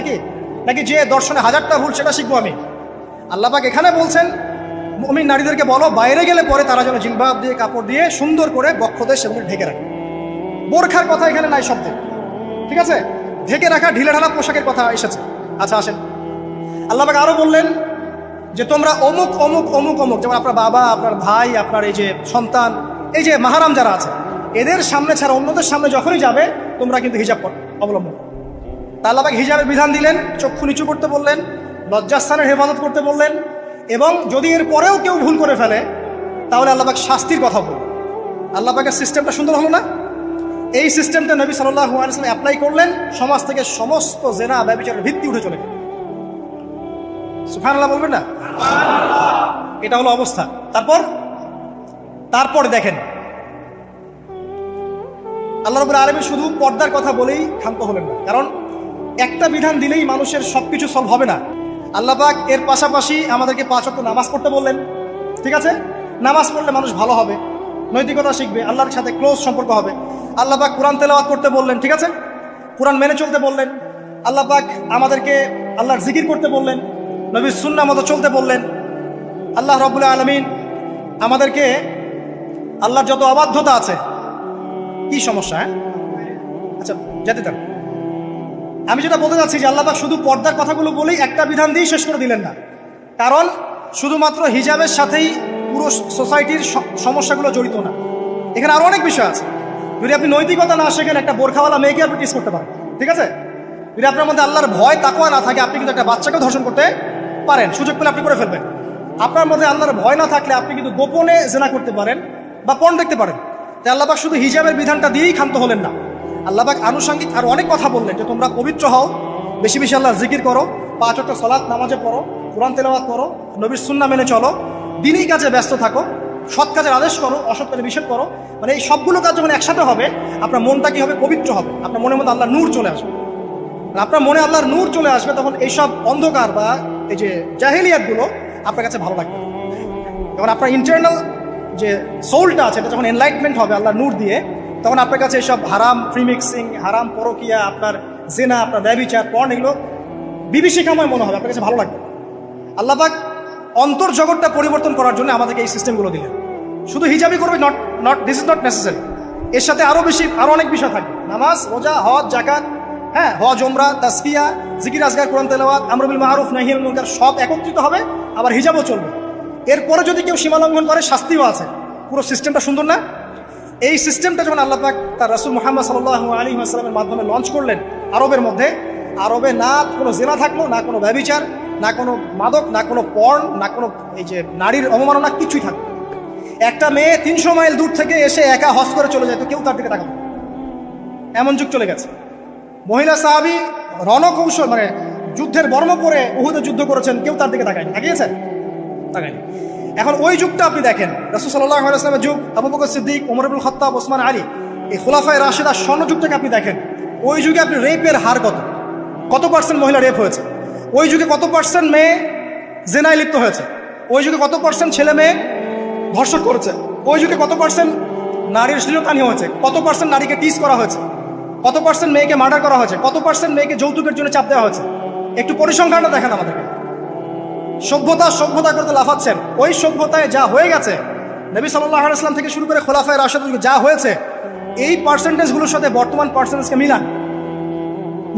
নাকি যে দর্শনে 1000টা ভুল সেটা শিখবো আমি? আল্লাহ পাক এখানে বলছেন, মুমিন নারীদেরকে বলো, বাইরে গেলে পরে তারা যেন জিলবাব দিয়ে, কাপড় দিয়ে সুন্দর করে বক্ষদেশ সেগুলো ঢেকে রাখে। বোরখার কথা এখানে নাই শব্দে। ঠিক আছে? ঢেকে রাখা ঢিলেঢালা পোশাকের কথা এসেছে। আচ্ছা, আসেন, আল্লাহ পাক আরো বললেন যে তোমরা অমুক অমুক অমুক অমুক, যেমন আপনার বাবা, আপনার ভাই, আপনার এই যে সন্তান, এই যে মাহারাম যারা আছে, এদের সামনে ছাড়া অন্যদের সামনে যখনই যাবে, তোমরা কিন্তু হিজাব অবলম্বন। তা আল্লাহ পাক হিজাবের বিধান দিলেন, চক্ষু নিচু করতে বললেন, লজ্জাস্থানের হেফাজত করতে বললেন, এবং যদি এর পরেও কেউ ভুল করে ফেলে, তাহলে আল্লাহ পাক শাস্তির কথা বললেন। আল্লাহ পাকের সিস্টেমটা সুন্দর হলো না? এই সিস্টেমটা নবী সাল্লাল্লাহু আলাইহি ওয়াসাল্লাম অ্যাপ্লাই করলেন, সমাজ থেকে সমস্ত জেনা, ব্যভিচারের ভিত্তি উঠে চলে গেল। সুবহানাল্লাহ বলবেন না? এটা হলো অবস্থা। তারপর দেখেন, আল্লাহ রাব্বুল আলামিন শুধু পর্দার কথা বলেই ক্ষান্ত হলেন না, কারণ একটা বিধান দিলেই মানুষের সবকিছু সলভ হবে না। আল্লাহ পাক এর পাশাপাশি আমাদেরকে 5 ওয়াক্ত নামাজ পড়তে বললেন। ঠিক আছে? নামাজ পড়লে মানুষ ভালো হবে, নৈতিকতা শিখবে, আল্লাহর সাথে ক্লোজ সম্পর্ক হবে। আল্লাহ পাক কোরআন তেলাওয়াত করতে বললেন। ঠিক আছে? কোরআন মেনে চলতে বললেন। আল্লাহ পাক আমাদেরকে আল্লাহর জিকির করতে বললেন, নবীর সুন্নাহ মতো চলতে বললেন। আল্লাহ রাব্বুল আলামিন আমাদেরকে আল্লাহর যত অবাধ্যতা আছে, কি সমস্যা? আচ্ছা, যেতে দেন। আমি যেটা বলতে চাচ্ছি যে আল্লাহ পাক শুধু পর্দার কথাগুলো বলেই একটা বিধান দিয়েই শেষ করে দিলেন না, কারণ শুধুমাত্র হিজাবের সাথেই পুরো সোসাইটির সমস্যাগুলো জড়িত না, এখানে আরো অনেক বিষয় আছে। যদি আপনি নৈতিকতা না শেখেন, একটা বোরখাওয়ালা মেয়েকে আপনি কিস করতে পারেন। ঠিক আছে? যদি আপনার মধ্যে আল্লাহর ভয়, তাকওয়া না থাকে, আপনি কিন্তু একটা বাচ্চাকেও ধর্ষণ করতে পারেন, সুযোগ পেলে আপনি করে ফেলবেন। আপনার মধ্যে আল্লাহর ভয় না থাকলে আপনি কিন্তু গোপনে জেনা করতে পারেন বা পর্ন দেখতে পারেন। তাই আল্লাহ পাক শুধু হিজাবের বিধানটা দিয়েই ক্ষান্ত হলেন না, আল্লাহ পাক আনুষঙ্গিক আর অনেক কথা বললেন, যে তোমরা পবিত্র হও, বেশি বেশি আল্লাহর জিকির করো, 5 ওয়াক্ত সালাত নামাজে পড়ো, কোরআন তেলাওয়াত করো, নবীর সুন্নাহ মেনে চলো, দিনই কাজে ব্যস্ত থাকো, সৎ কাজের আদেশ করো, অসৎ কাজে নিষেধ করো। মানে এই সবগুলো কাজ যখন একসাথে হবে, আপনার মনটা কি হবে? পবিত্র হবে। আপনার মনের মধ্যে আল্লাহর নূর চলে আসবে। আপনার মনে আল্লাহর নূর চলে আসবে, তখন এইসব অন্ধকার বা এই যে জাহেলিয়াতগুলো আপনার কাছে ভালো লাগবে। যখন আপনার ইন্টারনাল যে সোলটা আছে, এটা যখন এনলাইটমেন্ট হবে আল্লাহর নূর দিয়ে, তখন আপনার কাছে এইসব হারাম প্রিমিক্সিং, হারাম পরকিয়া, আপনার জেনা, আপনার ব্যভিচার, পর্ন, এগুলো বিভীষিকাময় মনে হবে, আপনার কাছে ভালো লাগবে। আল্লাহ পাক অন্তর্জগৎটা পরিবর্তন করার জন্য আমাদেরকে এই সিস্টেমগুলো দিলেন। শুধু হিজাবই করবে দিস ইজ নট নেসেসারি। এর সাথে আরো অনেক বিষয় থাকবে। নামাজ, রোজা, হজ, জাকাত, হ্যাঁ, হজ, উমরা, তাসবিয়া, জিকির, আজকার, কোরআন তেলাওয়াত, আমর বিল মারুফ, নাহি আনিল মুনকার সব একত্রিত হবে। আবার হিজাবও চলবে। এরপরে যদি কেউ সীমা লঙ্ঘন করে, শাস্তিও আছে। পুরো সিস্টেমটা সুন্দর না? এই সিস্টেমটা যখন আল্লাহ পাক তার রাসূল মুহাম্মদ সাল্লাল্লাহু আলাইহি ওয়াসাল্লামের মাধ্যমে লঞ্চ করলেন আরবের মধ্যে, আরবে না কোনো জেনা থাকলো, না কোনো ব্যভিচার, না কোনো মাদক, না কোনো পর্ন, না কোনো এই যে নারীর অবমাননা, কিছুই থাকবে। একটা মেয়ে 300 মাইল দূর থেকে এসে একা হজ করে চলে যায়, তো কেউ তার দিকে তাকাবে। এমন যুগ চলে গেছে। মহিলা সাহাবী রণকৌশল মানে যুদ্ধের বর্ম পরে উহুদে যুদ্ধ করেছেন, কেউ তার দিকে তাকায়নি। তাকিয়েছেন? তাকায়নি। এখন ওই যুগটা আপনি দেখেন, রাসূল সাল্লাল্লাহু আলাইহি ওয়াসাল্লামের যুগ, আবু বকর সিদ্দিক, ওমর ইবনুল খাত্তাব, ওসমান আলী, এই খুলাফায়ে রাশিদার স্বর্ণযুগটাকে আপনি দেখেন। ওই যুগে আপনি রেপের হার কত পার্সেন্ট মহিলা রেপ হয়েছে? ওই যুগে কত পার্সেন্ট মেয়ে জেনায় লিপ্ত হয়েছে? ওই যুগে কত পার্সেন্ট ছেলে মেয়ে ধর্ষণ করেছে? ওই যুগে কত পার্সেন্ট নারীর শ্লীলতাহানি হয়েছে? কত পার্সেন্ট নারীকে টিজ করা হয়েছে? কত পার্সেন্ট মেয়েকে মার্ডার করা হয়েছে? কত পার্সেন্ট মেয়েকে যৌতুকের জন্য চাপ দেওয়া হয়েছে? একটু পরিসংখ্যানটা দেখেন আমাদেরকে। সভ্যতা করতে লাফাচ্ছেন। ওই সভ্যতায় যা হয়ে গেছে, নবী সাল্লাল্লাহু আলাইহি ওয়াসাল্লাম থেকে শুরু করে খোলাফায়ে রাশিদুল যুগে যা হয়েছে, এই পার্সেন্টেজগুলোর সাথে বর্তমান পার্সেন্টেজকে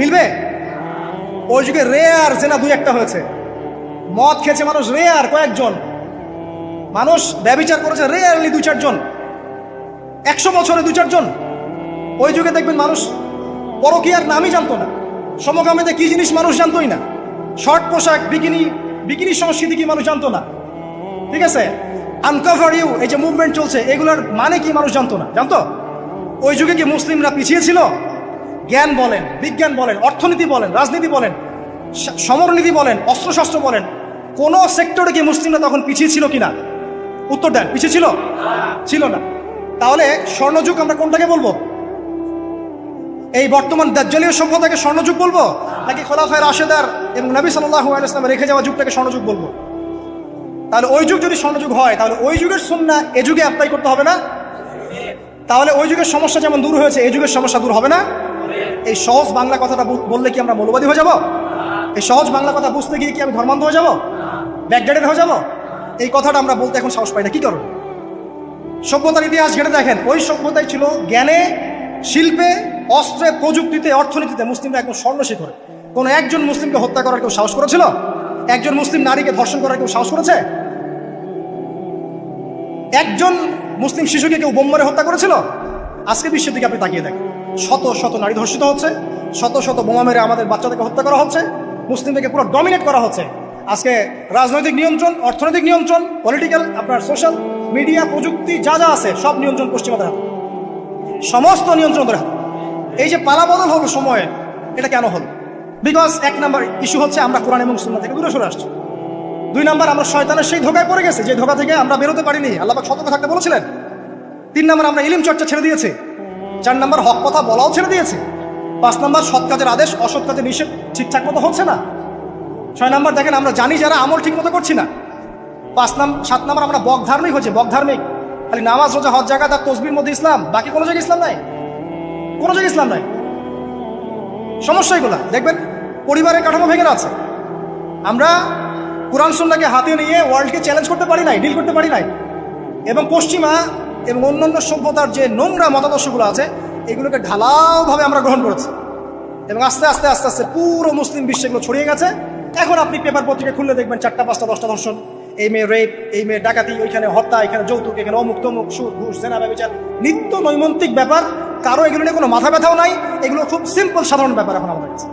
মিলবে? ওই যুগে রেয়ার জেনা 2-1টা হয়েছে। মদ খেয়েছে মানুষ রেয়ার কয়েকজন, মানুষ ব্যভিচার করেছে রেয়ারলি 2-4 জন, 100 বছরে 2-4 জন। ওই যুগে দেখবেন মানুষ পরকীয়ার নামই জানতো না, সমকামিতা কি জিনিস মানুষ জানতোই না, শর্ট পোশাক, বিকিনি সংস্কৃতি কি মানুষ জানতো না, ঠিক আছে? আনকভার ইউ, এই যে মুভমেন্ট চলছে, এগুলোর মানে কি মানুষ জানতো না? জানতো? ওই যুগে কি মুসলিমরা পিছিয়ে ছিল? জ্ঞান বলেন, বিজ্ঞান বলেন, অর্থনীতি বলেন, রাজনীতি বলেন, সমরনীতি বলেন, অস্ত্রশস্ত্র বলেন, কোন সেক্টরে কি মুসলিমরা তখন পিছিয়ে ছিল কিনা? উত্তর দেন, পিছিয়ে ছিল? ছিল না। তাহলে স্বর্ণযুগ আমরা কোনটাকে বলবো? এই বর্তমান দাজ্জালীয় সভ্যতাকে স্বর্ণযুগ বলবো, নাকি খোলাফায়ে রাশিদার এবং নবী সাল্লাল্লাহু আলাইহি ওয়াসাল্লাম রেখে যাওয়া যুগটাকে স্বর্ণযুগ বলবো? তাহলে ওই যুগ যদি স্বর্ণযুগ হয়, তাহলে ওই যুগের সুন্নাহ এ যুগে অ্যাপ্লাই করতে হবে না? তাহলে ওই যুগের সমস্যা যেমন দূর হয়েছে, এই যুগের সমস্যা দূর হবে না? এই সহজ বাংলা কথাটা বললে কি আমরা মৌলবাদী হয়ে যাব? এই সহজ বাংলা কথা বুঝতে গিয়ে কি আমি ধর্মান্ধ হয়ে যাব, ব্যাকডেটেড হয়ে যাব? এই কথাটা আমরা বলতে এখন সাহস পাই না। কি করব? সভ্যতার ইতিহাস ঘেটে দেখেন, ওই সভ্যতাই ছিল জ্ঞানে, শিল্পে, অস্ত্রে, প্রযুক্তিতে, অর্থনীতিতে মুসলিমরা একদম স্বর্ণশিখরে। কোনো একজন মুসলিমকে হত্যা করার কেউ সাহস করেছিল? একজন মুসলিম নারীকে ধর্ষণ করার কেউ সাহস করেছে? একজন মুসলিম শিশুকে কেউ বোম মেরে হত্যা করেছিল? আজকে বিশ্বের দিকে আপনি তাকিয়ে দেখেন, শত শত নারী ধর্ষিত হচ্ছে, শত শত বোমা মেরে আমাদের বাচ্চাদেরকে হত্যা করা হচ্ছে, মুসলিমদেরকে পুরো ডমিনেট করা হচ্ছে। আজকে রাজনৈতিক নিয়ন্ত্রণ, অর্থনৈতিক নিয়ন্ত্রণ, পলিটিক্যাল, আপনার সোশ্যাল মিডিয়া, প্রযুক্তি যা যা আছে সব নিয়ন্ত্রণ পশ্চিমাদের হাতে, সমস্ত নিয়ন্ত্রণ হাতে। এই যে পালাবদল হলো সময়ে, এটা কেন হলো? বিকজ 1 নাম্বার ইস্যু হচ্ছে আমরা কোরআন এবং সুন্নাহ থেকে দূরে সরে আসছি। 2 নাম্বার আমরা শয়তানের সেই ধোকায় পড়ে গেছে, যে ধোকা থেকে আমরা বেরোতে পারিনি। আল্লাহ পাক সতর্ক থাকতে বলেছিলেন। 3 নাম্বার আমরা ইলম চর্চা ছেড়ে দিয়েছি। 4 নাম্বার হক কথা বলাও ছেড়ে দিয়েছি। 5 নাম্বার সৎ কাজের আদেশ, অসৎ কাজের নিষেধ ঠিকঠাক মতো হচ্ছে না। 6 নাম্বার দেখেন আমরা জানি যারা আমল ঠিক মতো করছি না। 7 নাম্বার আমরা বক ধার্মিক হচ্ছে, বক ধার্মিক, খালি নামাজ, রোজা, হজ, জাকাত আর তাসবিহর মধ্যে ইসলাম, বাকি কোনো জায়গায় ইসলাম নাই, কোনো জায়গায় ইসলাম নাই। সমস্যা এগুলা দেখবেন, পরিবারের কাঠামো ভেঙে আছে। আমরা কোরআন সুন্নাহকে হাতে নিয়ে ওয়ার্ল্ডকে চ্যালেঞ্জ করতে পারি নাই, ডিল করতে পারি নাই। এবং পশ্চিমা এবং অন্যান্য সভ্যতার যে নোংরা মতাদর্শগুলো আছে, এগুলোকে ঢালাওভাবে আমরা গ্রহণ করেছি। এবং আস্তে আস্তে আস্তে আস্তে পুরো মুসলিম বিশ্বে এগুলো ছড়িয়ে গেছে। এখন আপনি পেপার পত্রিকা খুললে দেখবেন 4টা 5টা 10টা ধর্ষণ, এই মেয়ে রেপ, এই মেয়ে ডাকাতি, ওইখানে হত্যা, এখানে যৌতুক, এখানে অমুক তমুক, সুদ, ঘুষ, জেনা, ব্যভিচার, নিত্য নৈমিত্তিক ব্যাপার। কারো এগুলো নিয়ে কোনো মাথা ব্যথাও নাই, এগুলো খুব সিম্পল সাধারণ ব্যাপার এখন আমাদের কাছে।